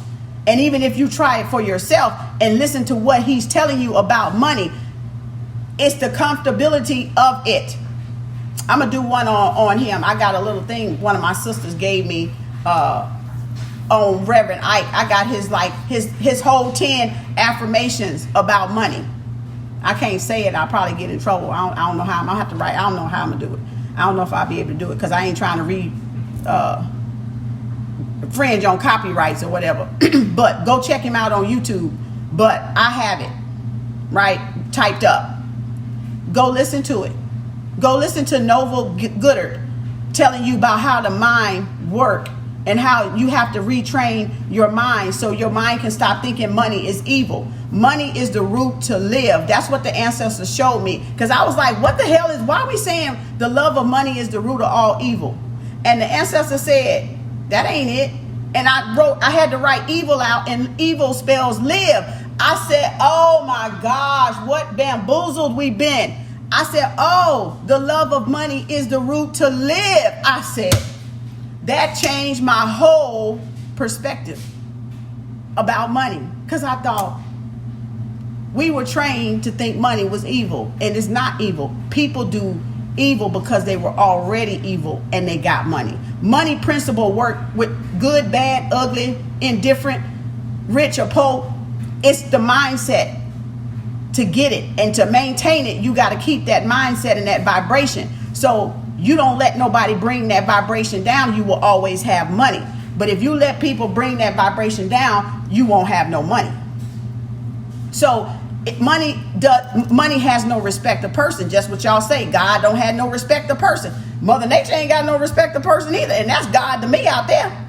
And even if you try it for yourself and listen to what he's telling you about money, it's the comfortability of it. I'm going to do one on him. I got a little thing one of my sisters gave me on Reverend Ike. I got his whole 10 affirmations about money. I can't say it. I'll probably get in trouble. I don't know how. I'm going to have to write. I don't know how I'm going to do it. I don't know if I'll be able to do it, because I ain't trying to read fringe on copyrights or whatever. But go check him out on YouTube. But I have it, right, typed up. Go listen to it. Go listen to Novel Goddard telling you about how the mind works and how you have to retrain your mind so your mind can stop thinking money is evil. Money is the root to live. That's what the ancestors showed me. Because I was like, what the hell why are we saying the love of money is the root of all evil? And the ancestor said, that ain't it. And I had to write evil out, and evil spells live. I said, oh my gosh, what bamboozled we been. I said, oh, the love of money is the root to live. I said, that changed my whole perspective about money. Because I thought, we were trained to think money was evil, and it's not evil. People do evil because they were already evil and they got money. Money principle work with good, bad, ugly, indifferent, rich or poor. It's the mindset to get it, and to maintain it, you got to keep that mindset and that vibration. So you don't let nobody bring that vibration down, you will always have money. But if you let people bring that vibration down, you won't have no money. So money has no respect of person. Just what y'all say, God don't have no respect of person. Mother Nature ain't got no respect of person either, and that's God to me out there.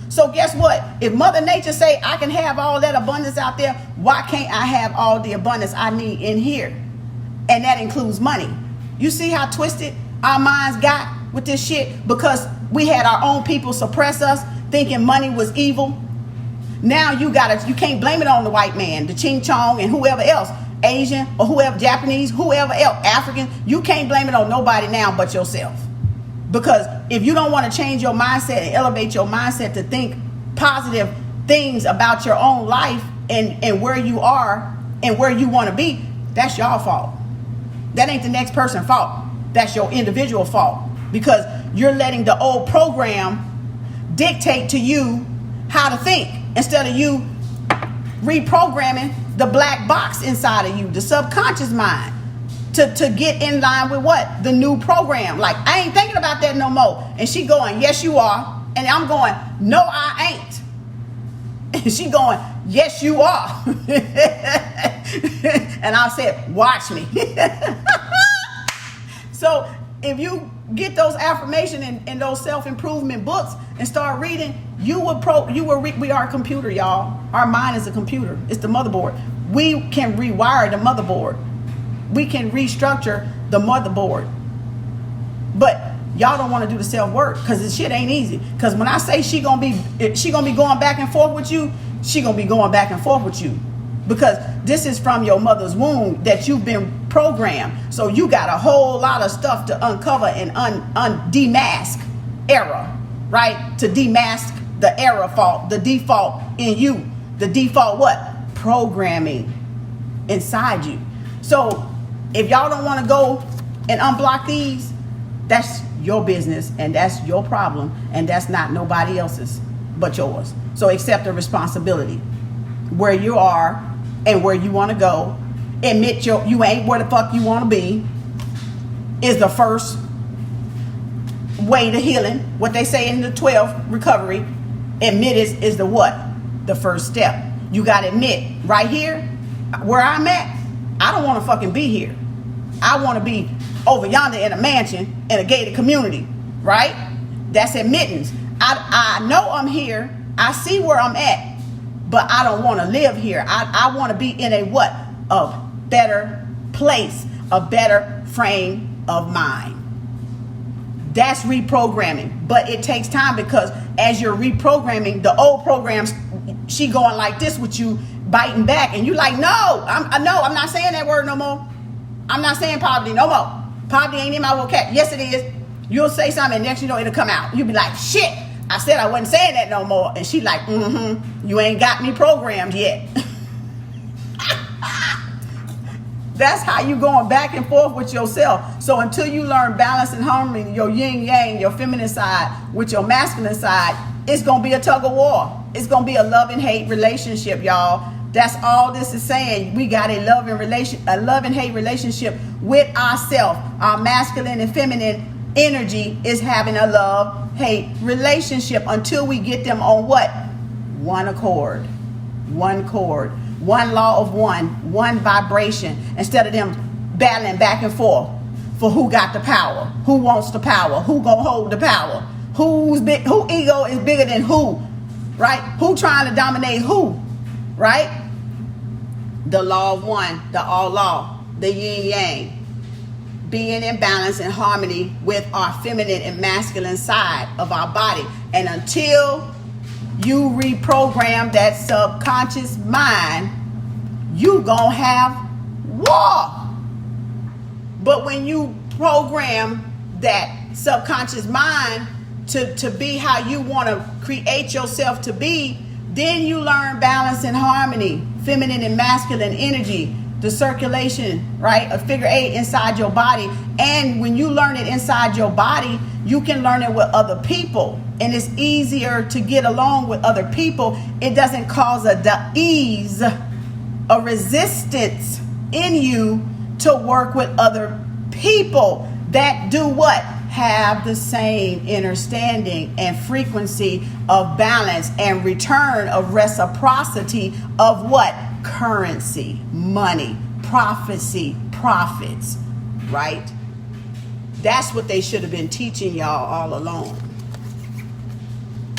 So guess what? If Mother Nature say I can have all that abundance out there, why can't I have all the abundance I need in here? And that includes money. You see how twisted our minds got with this shit? Because we had our own people suppress us, thinking money was evil. Now you can't blame it on the white man, the Ching Chong and whoever else, Asian or whoever, Japanese, whoever else, African. You can't blame it on nobody now but yourself. Because if you don't want to change your mindset and elevate your mindset to think positive things about your own life and where you are and where you want to be, that's your fault. That ain't the next person's fault. That's your individual fault, because you're letting the old program dictate to you how to think instead of you reprogramming the black box inside of you, the subconscious mind, to get in line with what? The new program. Like, I ain't thinking about that no more. And she going, yes, you are. And I'm going, no, I ain't. And she going, yes, you are. And I said, watch me. So if you get those affirmation and those self-improvement books and start reading, we are a computer, y'all. Our mind is a computer. It's the motherboard. We can rewire the motherboard. We can restructure the motherboard. But y'all don't want to do the self-work, because this shit ain't easy. Because when I say she gonna be going back and forth with you, she gonna be going back and forth with you. Because this is from your mother's womb that you've been programmed. So you got a whole lot of stuff to uncover and demask error, right? To demask the error fault, the default in you. The default what? Programming inside you. So if y'all don't want to go and unblock these, that's your business and that's your problem, and that's not nobody else's but yours. So accept the responsibility where you are and where you want to go. Admit you ain't where the fuck you want to be is the first way to healing. What they say in the 12 recovery, admit is the what? The first step. You got to admit, right here where I'm at, I don't want to fucking be here. I want to be over yonder in a mansion in a gated community, right? That's admittance. I know I'm here. I see where I'm at, but I don't want to live here. I want to be in a what? A better place, a better frame of mind. That's reprogramming, but it takes time, because as you're reprogramming, the old programs, she going like this with you, biting back, and you like, no, I'm not saying that word no more. I'm not saying poverty no more. Poverty ain't in my vocabulary. Yes, it is. You'll say something, and next you know it'll come out. You'll be like, shit, I said I wasn't saying that no more. And she like, you ain't got me programmed yet. That's how you going back and forth with yourself. So until you learn balance and harmony, your yin yang, your feminine side with your masculine side, it's going to be a tug of war. It's going to be a love and hate relationship, y'all. That's all this is saying. We got a love and hate relationship with ourselves. Our masculine and feminine energy is having a love-hate relationship until we get them on what? One accord. One chord. One law of one vibration, instead of them battling back and forth for who got the power, who wants the power, who gonna hold the power, who ego is bigger than who, right? Who trying to dominate who, right? The law of one, the all law, the yin yang, being in balance and harmony with our feminine and masculine side of our body. And until you reprogram that subconscious mind, you gonna have war. But when you program that subconscious mind to be how you want to create yourself to be, then you learn balance and harmony, feminine and masculine energy, the circulation, right? A figure 8 inside your body. And when you learn it inside your body, you can learn it with other people. And it's easier to get along with other people. It doesn't cause a resistance in you to work with other people that do what? Have the same understanding and frequency of balance and return of reciprocity of what? Currency, money, prophecy, profits, right? That's what they should have been teaching y'all all along.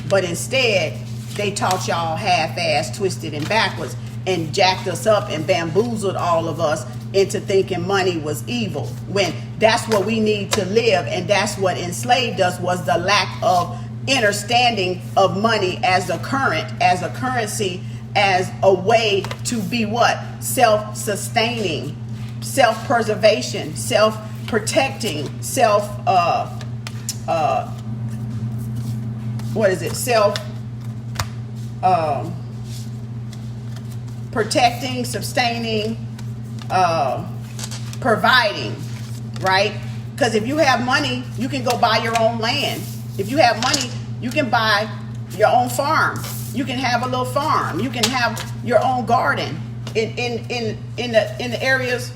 But instead, they taught y'all half-assed, twisted, and backwards, and jacked us up and bamboozled all of us into thinking money was evil, when that's what we need to live. And that's what enslaved us, was the lack of understanding of money as a current, as a currency, as a way to be what? Self-sustaining, self-preservation, self-protecting, protecting, sustaining, providing, right? Because if you have money, you can go buy your own land. If you have money, you can buy your own farm. You can have a little farm. You can have your own garden in the areas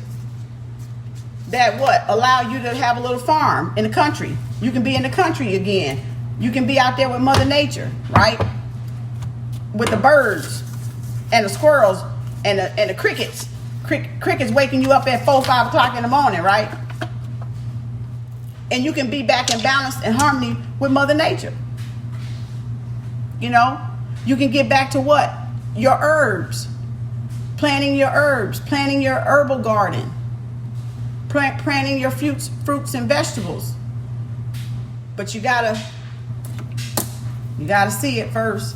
that allow you to have a little farm in the country. You can be in the country again. You can be out there with Mother Nature, right? With the birds and the squirrels and the crickets. Crickets waking you up at 4, 5 o'clock in the morning, right? And you can be back in balance and harmony with Mother Nature. You know, you can get back to what? Your herbs. Planting your herbs, planting your herbal garden, planting your fruits and vegetables. But you gotta see it first.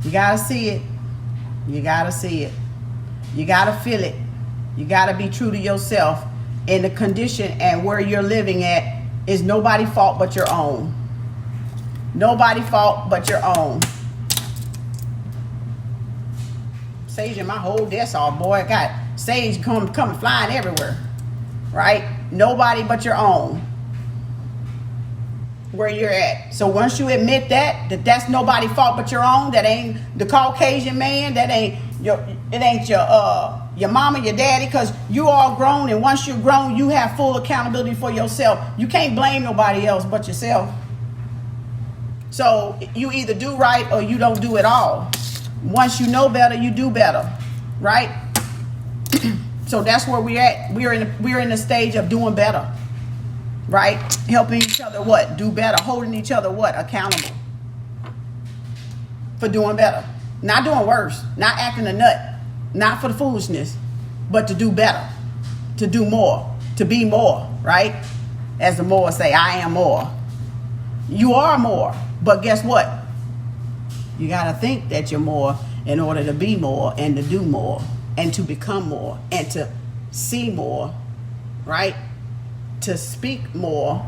You gotta see it. You gotta see it. You gotta feel it. You gotta be true to yourself. And the condition and where you're living at is nobody's fault but your own. Nobody's fault but your own. Sage in my whole desk all, boy. I got sage coming flying everywhere. Right? Nobody but your own. Where you're at. So once you admit that's nobody's fault but your own, that ain't the Caucasian man, that ain't your mama, your daddy, because you all grown, and once you're grown, you have full accountability for yourself. You can't blame nobody else but yourself. So you either do right or you don't do it all. Once you know better, you do better, right? So that's where we're at. We're in the stage of doing better, right? Helping each other do better, holding each other accountable for doing better, not doing worse, not acting a nut, not for the foolishness, but to do better, to do more, to be more, right? As the Moors say, I am more. You are more, but guess what? You got to think that you're more in order to be more and to do more and to become more and to see more, right? To speak more,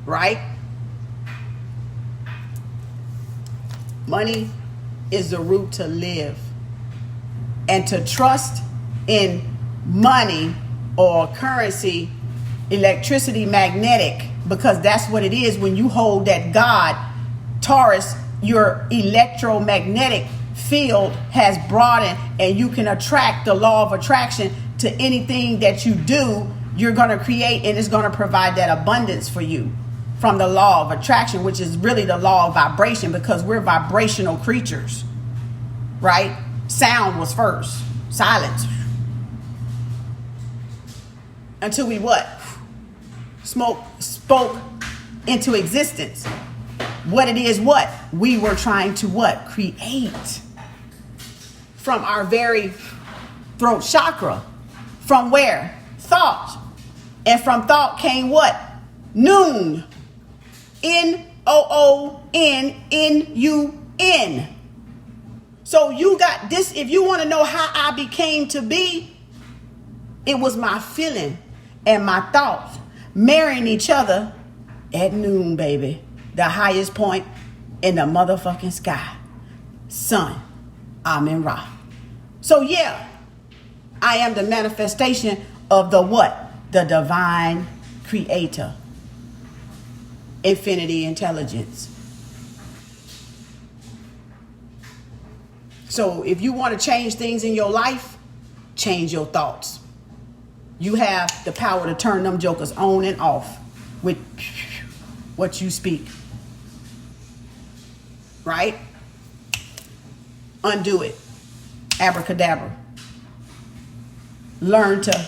right? Money is the root to live. And to trust in money or currency, electricity, magnetic, because that's what it is when you hold that God, Taurus, your electromagnetic field has broadened and you can attract the law of attraction to anything that you do. You're going to create, and it's going to provide that abundance for you from the law of attraction, which is really the law of vibration, because we're vibrational creatures, right? Sound was first, silence. Until we spoke into existence. What it is, we were trying to create from our very throat chakra. From where? Thought. And from thought came what? Noon. Noon. So you got this. If you want to know how I became to be, it was my feeling and my thoughts marrying each other at noon, baby. The highest point in the motherfucking sky. Sun. Amen Ra. So yeah, I am the manifestation of the the divine creator. Infinity intelligence. So if you want to change things in your life, change your thoughts. You have the power to turn them jokers on and off with what you speak. Right? Undo it. Abracadabra. Learn to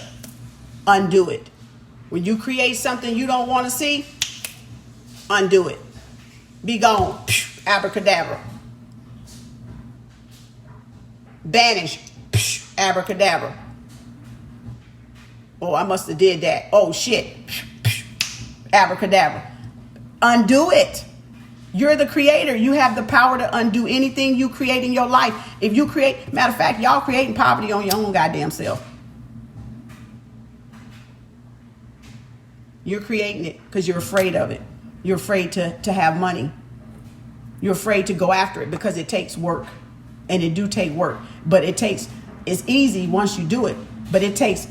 undo it. When you create something you don't want to see, undo it. Be gone. Abracadabra. Banish. Abracadabra. Oh, I must have did that. Oh, shit. Abracadabra. Undo it. You're the creator. You have the power to undo anything you create in your life. If you create, matter of fact, y'all creating poverty on your own goddamn self. You're creating it because you're afraid of it. You're afraid to have money. You're afraid to go after it because it takes work. And it do take work, but it's easy once you do it, but it takes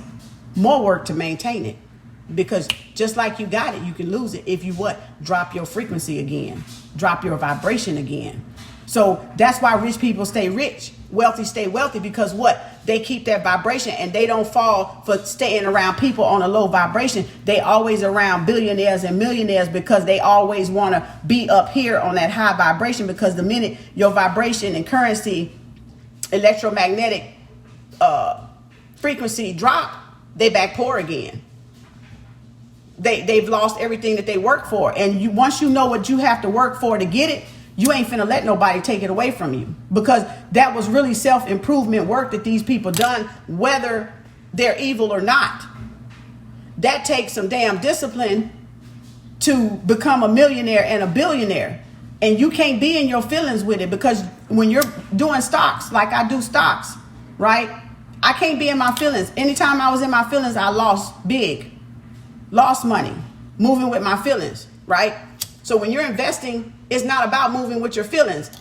more work to maintain it, because just like you got it, you can lose it if you drop your frequency again, drop your vibration again. So that's why rich people stay rich, wealthy stay wealthy, because they keep that vibration, and they don't fall for staying around people on a low vibration. They always around billionaires and millionaires, because they always want to be up here on that high vibration, because the minute your vibration and currency, electromagnetic frequency drop, they back poor again. They've lost everything that they work for. And once you know what you have to work for to get it, you ain't finna let nobody take it away from you, because that was really self-improvement work that these people done, whether they're evil or not. That takes some damn discipline to become a millionaire and a billionaire. And you can't be in your feelings with it, because when you're doing stocks, like I do stocks, right? I can't be in my feelings. Anytime I was in my feelings, I lost money, moving with my feelings, right? So when you're investing, it's not about moving with your feelings,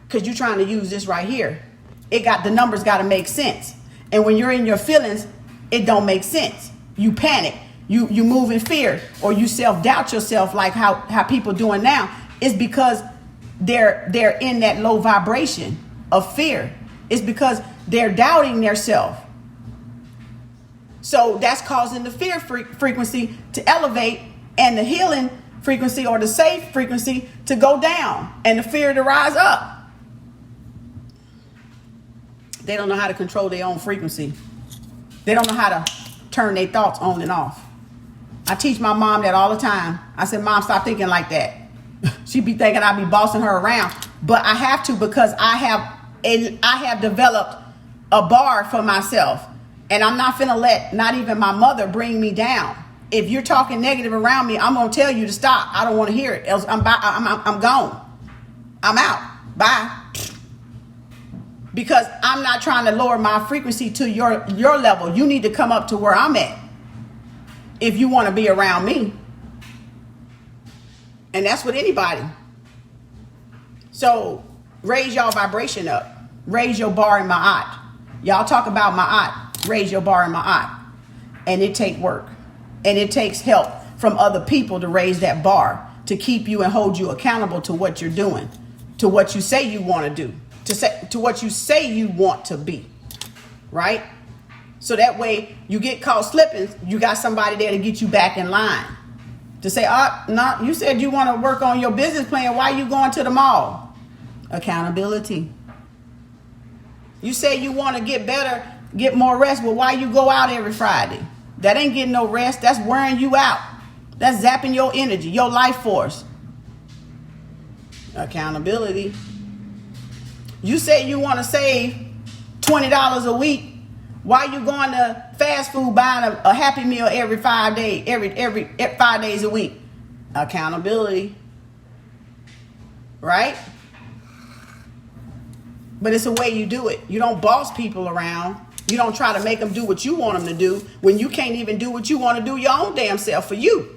because you're trying to use this right here. The numbers got to make sense. And when you're in your feelings, it don't make sense. You panic, you move in fear, or you self-doubt yourself, like how people doing now. It's because they're in that low vibration of fear. It's because they're doubting their self. So that's causing the fear frequency to elevate, and the healing frequency, or the safe frequency, to go down, and the fear to rise up. They don't know how to control their own frequency. They don't know how to turn their thoughts on and off. I teach my mom that all the time. I said, Mom, stop thinking like that. She be thinking I be bossing her around, but I have to, because I have developed a bar for myself, and I'm not finna let not even my mother bring me down. If you're talking negative around me, I'm gonna tell you to stop. I don't want to hear it. Else I'm gone. I'm out. Bye. Because I'm not trying to lower my frequency to your level. You need to come up to where I'm at if you want to be around me. And that's with anybody. So raise y'all vibration up. Raise your bar in ma'at. Y'all talk about ma'at. Raise your bar in ma'at. And it take work. And it takes help from other people to raise that bar, to keep you and hold you accountable to what you're doing, to what you say you want to do, to what you say you want to be, right? So that way you get caught slipping, you got somebody there to get you back in line, to say, no, you said you want to work on your business plan. Why are you going to the mall? Accountability. You say you want to get better, get more rest. Well, why you go out every Friday? That ain't getting no rest. That's wearing you out. That's zapping your energy, your life force. Accountability. You say you want to save $20 a week. Why you going to fast food buying a Happy Meal every 5 days, every 5 days a week? Accountability. Right? But it's a way you do it. You don't boss people around. You don't try to make them do what you want them to do when you can't even do what you want to do your own damn self for you.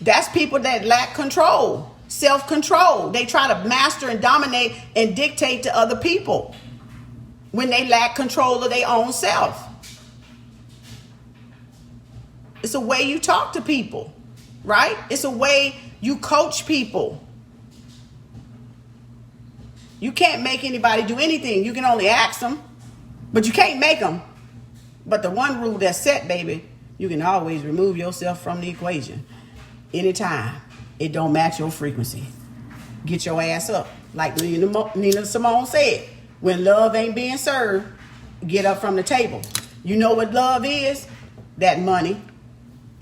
That's people that lack control, self-control. They try to master and dominate and dictate to other people when they lack control of their own self. It's a way you talk to people, right? It's a way you coach people. You can't make anybody do anything. You can only ask them. But you can't make them. But the one rule that's set, baby, you can always remove yourself from the equation. Anytime it don't match your frequency. Get your ass up. Like Nina Simone said, when love ain't being served, get up from the table. You know what love is? That money.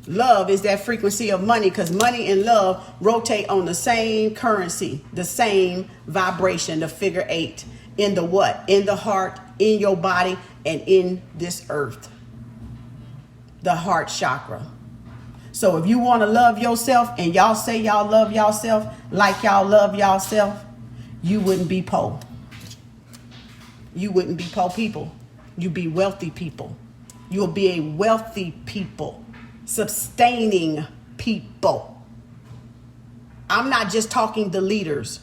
Love is that frequency of money, because money and love rotate on the same currency, the same vibration, the figure 8. In the what? In the heart, in your body, and in this earth. The heart chakra. So if you want to love yourself, and y'all say y'all love yourself like y'all love yourself, you wouldn't be poor. You wouldn't be poor people. You'd be wealthy people. You'll be a wealthy people. Sustaining people. I'm not just talking the leaders.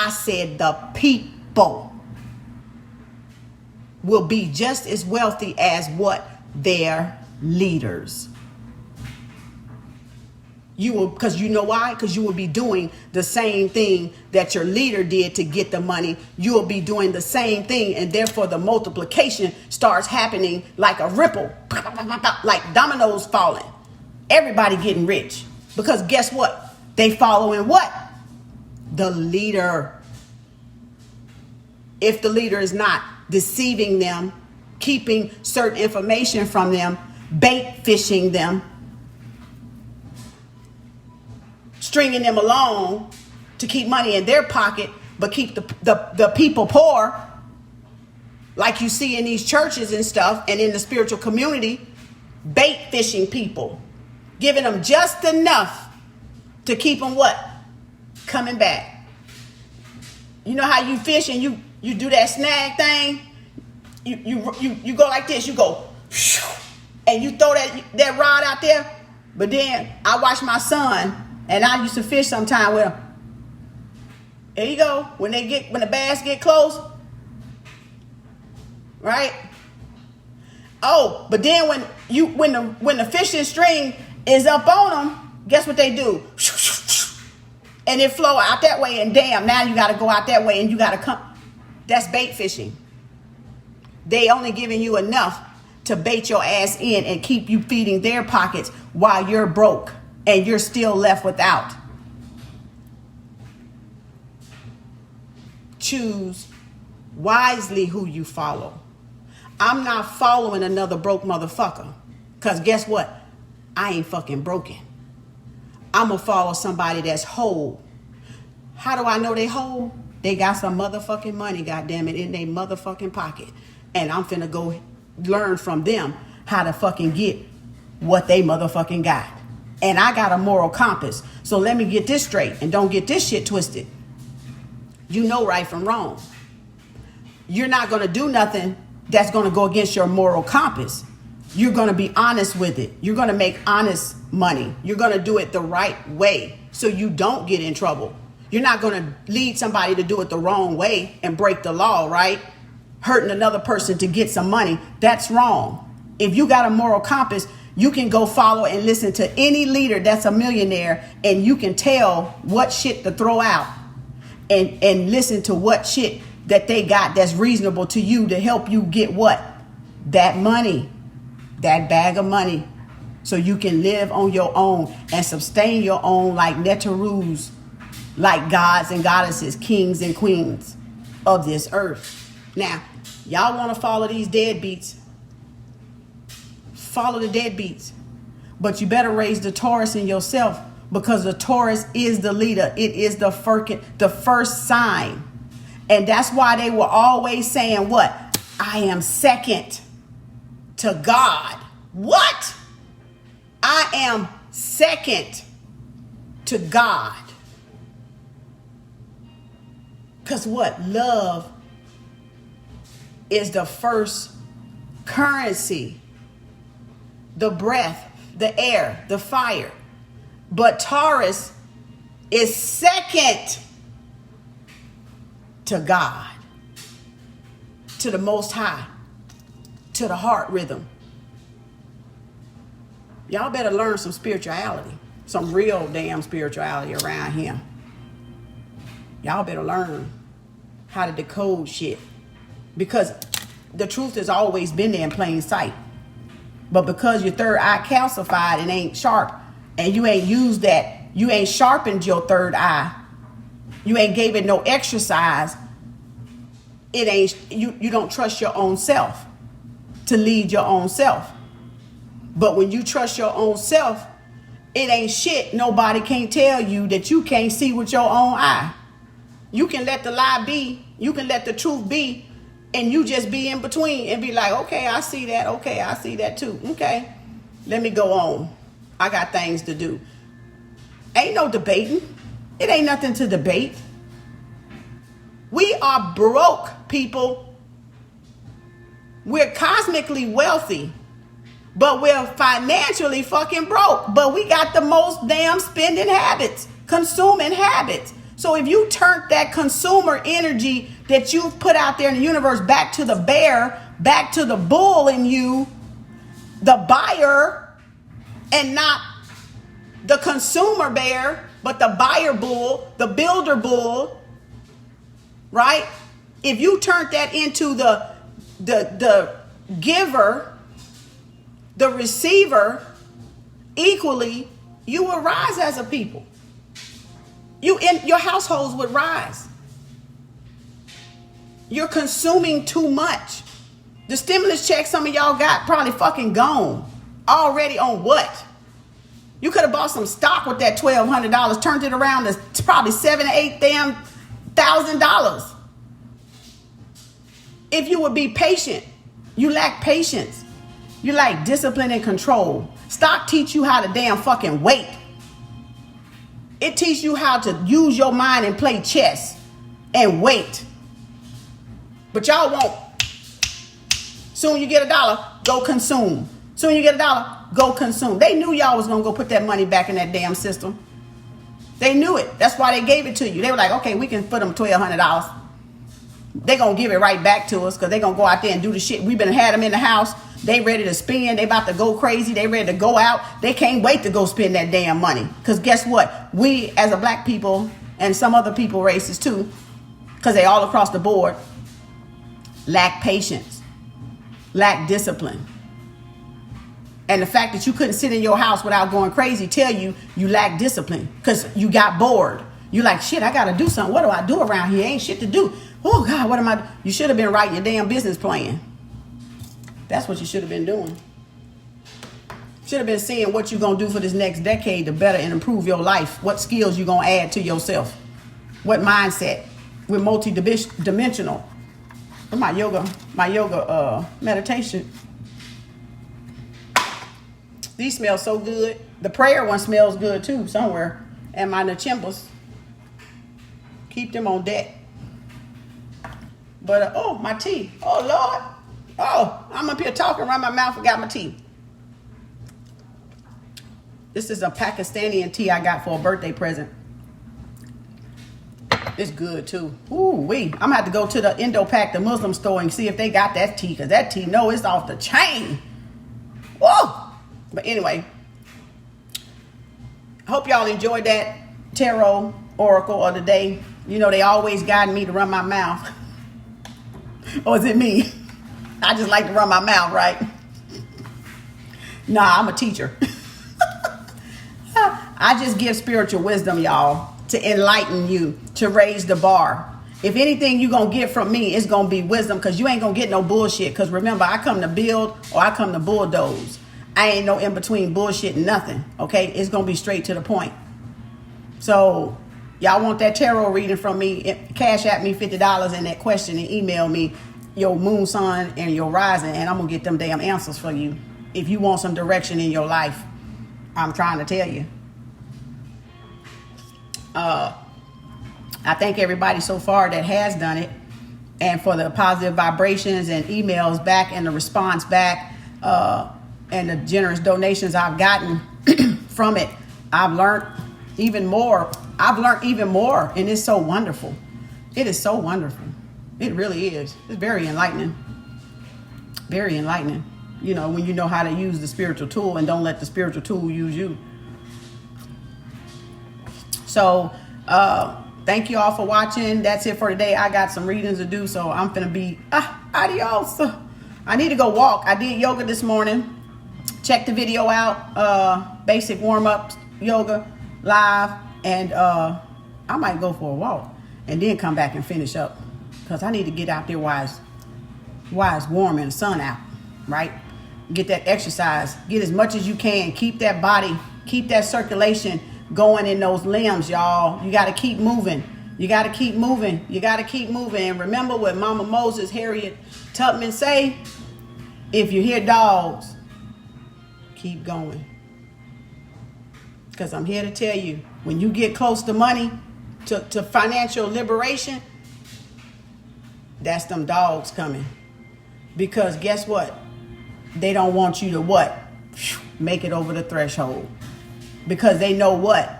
I said the people will be just as wealthy as what? Their leaders. You will, because you know why? Because you will be doing the same thing that your leader did to get the money. You will be doing the same thing, and therefore the multiplication starts happening like a ripple, like dominoes falling. Everybody getting rich. Because guess what? They following what? The leader. If the leader is not deceiving them, keeping certain information from them, bait fishing them, stringing them along to keep money in their pocket, but keep the people poor, like you see in these churches and stuff and in the spiritual community, bait fishing people, giving them just enough to keep them what? Coming back. You know how you fish and you do that snag thing? You go like this, you go, and you throw that rod out there. But then I watch my son, and I used to fish sometime with him. There you go. When the bass get close, right? Oh, but then when the fishing string is up on them, guess what they do? And it flow out that way, and damn, now you got to go out that way, and you got to come. That's bait fishing. They only giving you enough to bait your ass in and keep you feeding their pockets while you're broke and you're still left without. Choose wisely who you follow. I'm not following another broke motherfucker, because guess what? I ain't fucking broken. I'm going to follow somebody that's whole. How do I know they whole? They got some motherfucking money, goddammit, in their motherfucking pocket. And I'm finna go learn from them how to fucking get what they motherfucking got. And I got a moral compass. So let me get this straight and don't get this shit twisted. You know right from wrong. You're not going to do nothing that's going to go against your moral compass. You're going to be honest with it. You're going to make honest money. You're going to do it the right way so you don't get in trouble. You're not going to lead somebody to do it the wrong way and break the law, right? Hurting another person to get some money. That's wrong. If you got a moral compass, you can go follow and listen to any leader that's a millionaire, and you can tell what shit to throw out and listen to what shit that they got that's reasonable to you to help you get what? That money, that bag of money, so you can live on your own and sustain your own like Netarus, like gods and goddesses, kings and queens of this earth. Now, y'all want to follow these deadbeats. Follow the deadbeats. But you better raise the Taurus in yourself, because the Taurus is the leader. It is the first sign. And that's why they were always saying what? I am second to God. What? I am second to God. Because what? Love is the first currency. The breath, the air, the fire. But Taurus is second to God, to the Most High, to the heart rhythm. Y'all better learn some spirituality, some real damn spirituality around here. Y'all better learn how to decode shit, because the truth has always been there in plain sight. But because your third eye calcified and ain't sharp, and you ain't used that, you ain't sharpened your third eye, you ain't gave it no exercise, it ain't, you don't trust your own self to lead your own self. But when you trust your own self, it ain't shit nobody can't tell you that you can't see with your own eye. You can let the lie be, you can let the truth be, and you just be in between and be like, okay, I see that. Okay, I see that too. Okay, let me go on. I got things to do. Ain't no debating. It ain't nothing to debate. We are broke, people. We're cosmically wealthy, but we're financially fucking broke. But we got the most damn spending habits, consuming habits. So if you turn that consumer energy that you've put out there in the universe back to the bear, back to the bull in you, the buyer, and not the consumer bear, but the buyer bull, the builder bull, right? If you turn that into the giver, the receiver equally, you will rise as a people. Your households would rise. You're consuming too much. The stimulus check some of y'all got probably fucking gone. Already on what? You could have bought some stock with that $1,200, turned it around to probably $7,000 to $8,000. If you would be patient, you lack patience. You lack discipline and control. Stock teach you how to damn fucking wait. It teaches you how to use your mind and play chess and wait. But y'all won't. Soon you get $1, go consume. Soon you get $1, go consume. They knew y'all was gonna go put that money back in that damn system. They knew it. That's why they gave it to you. They were like, okay, we can put them $1,200. They gonna give it right back to us because they gonna go out there and do the shit. We've been had them in the house. They ready to spend. They about to go crazy. They ready to go out. They can't wait to go spend that damn money. Because guess what? We as a black people and some other people races too, because they all across the board, lack patience, lack discipline. And the fact that you couldn't sit in your house without going crazy tell you lack discipline because you got bored. You like, shit, I got to do something. What do I do around here? Ain't shit to do. Oh, God, what am I? You should have been writing your damn business plan. That's what you should have been doing. Should have been seeing what you're going to do for this next decade to better and improve your life. What skills you're going to add to yourself. What mindset. We're multi-dimensional. My yoga meditation. These smell so good. The prayer one smells good too somewhere. And my nachimbas. Keep them on deck. But, oh, my tea. Oh, Lord. Oh, I'm up here talking around my mouth, forgot my tea. This is a Pakistani tea I got for a birthday present. It's good, too. Ooh-wee. I'm going to have to go to the Indo-Pak, the Muslim store, and see if they got that tea, because that tea, no, it's off the chain. Whoa. But anyway, hope y'all enjoyed that tarot oracle of the day. You know, they always guide me to run my mouth. Or is it me? I just like to run my mouth, right? Nah, I'm a teacher. I just give spiritual wisdom, y'all, to enlighten you, to raise the bar. If anything you're going to get from me, it's going to be wisdom because you ain't going to get no bullshit. Because remember, I come to build or I come to bulldoze. I ain't no in between bullshit and nothing, okay? It's going to be straight to the point. So y'all want that tarot reading from me, cash at me $50 in that question and email me your moon, sun, and your rising, and I'm going to get them damn answers for you. If you want some direction in your life, I'm trying to tell you. I thank everybody so far that has done it, and for the positive vibrations and emails back and the response back, and the generous donations I've gotten from it. I've learned even more. And it's so wonderful. It is so wonderful. It really is. It's very enlightening. Very enlightening. You know, when you know how to use the spiritual tool and don't let the spiritual tool use you. So, thank you all for watching. That's it for today. I got some readings to do, so I'm finna be adios. I need to go walk. I did yoga this morning. Check the video out. Basic warm-up yoga live. And I might go for a walk and then come back and finish up. Because I need to get out there while it's warm and the sun out, right? Get that exercise. Get as much as you can. Keep that body, keep that circulation going in those limbs, y'all. You got to keep moving. You got to keep moving. You got to keep moving. And remember what Mama Moses, Harriet Tubman say, if you hear dogs, keep going. Because I'm here to tell you, when you get close to money, to financial liberation, that's them dogs coming. Because guess what? They don't want you to what? Make it over the threshold. Because they know what?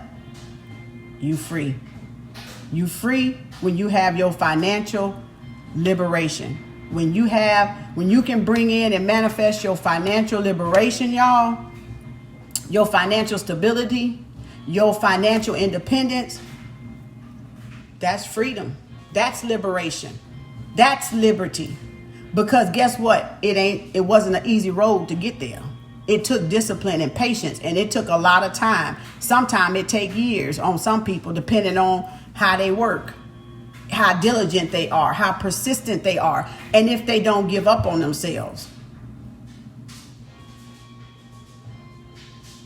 You free. You free when you have your financial liberation. When you can bring in and manifest your financial liberation, y'all, your financial stability, your financial independence, that's freedom. That's liberation. That's liberty. Because guess what? It wasn't an easy road to get there. It took discipline and patience, and it took a lot of time. Sometimes it takes years on some people, depending on how they work, how diligent they are, how persistent they are, and if they don't give up on themselves.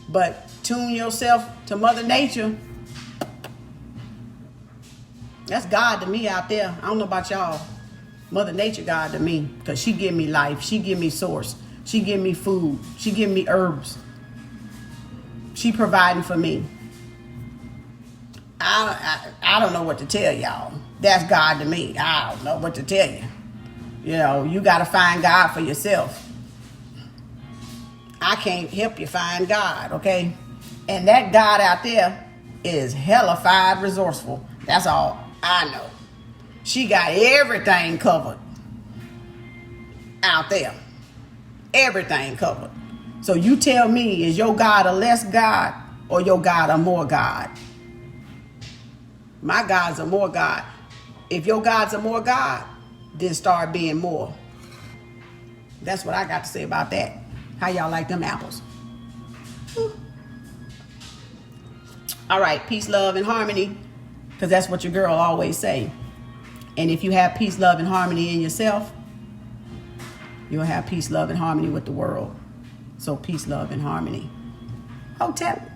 But tune yourself to Mother Nature. That's God to me out there. I don't know about y'all. Mother Nature God to me, because she give me life. She give me source. She give me food. She give me herbs. She providing for me. I don't know what to tell y'all. That's God to me. I don't know what to tell you. You know, you got to find God for yourself. I can't help you find God, okay? And that God out there is hellified resourceful. That's all I know. She got everything covered out there. Everything covered. So you tell me, is your God a less God or your God a more God? My God's a more God. If your God's a more God, then start being more. That's what I got to say about that. How y'all like them apples? All right, peace, love, and harmony, because that's what your girl always say. And if you have peace, love, and harmony in yourself, you'll have peace, love, and harmony with the world. So peace, love, and harmony. Hotep.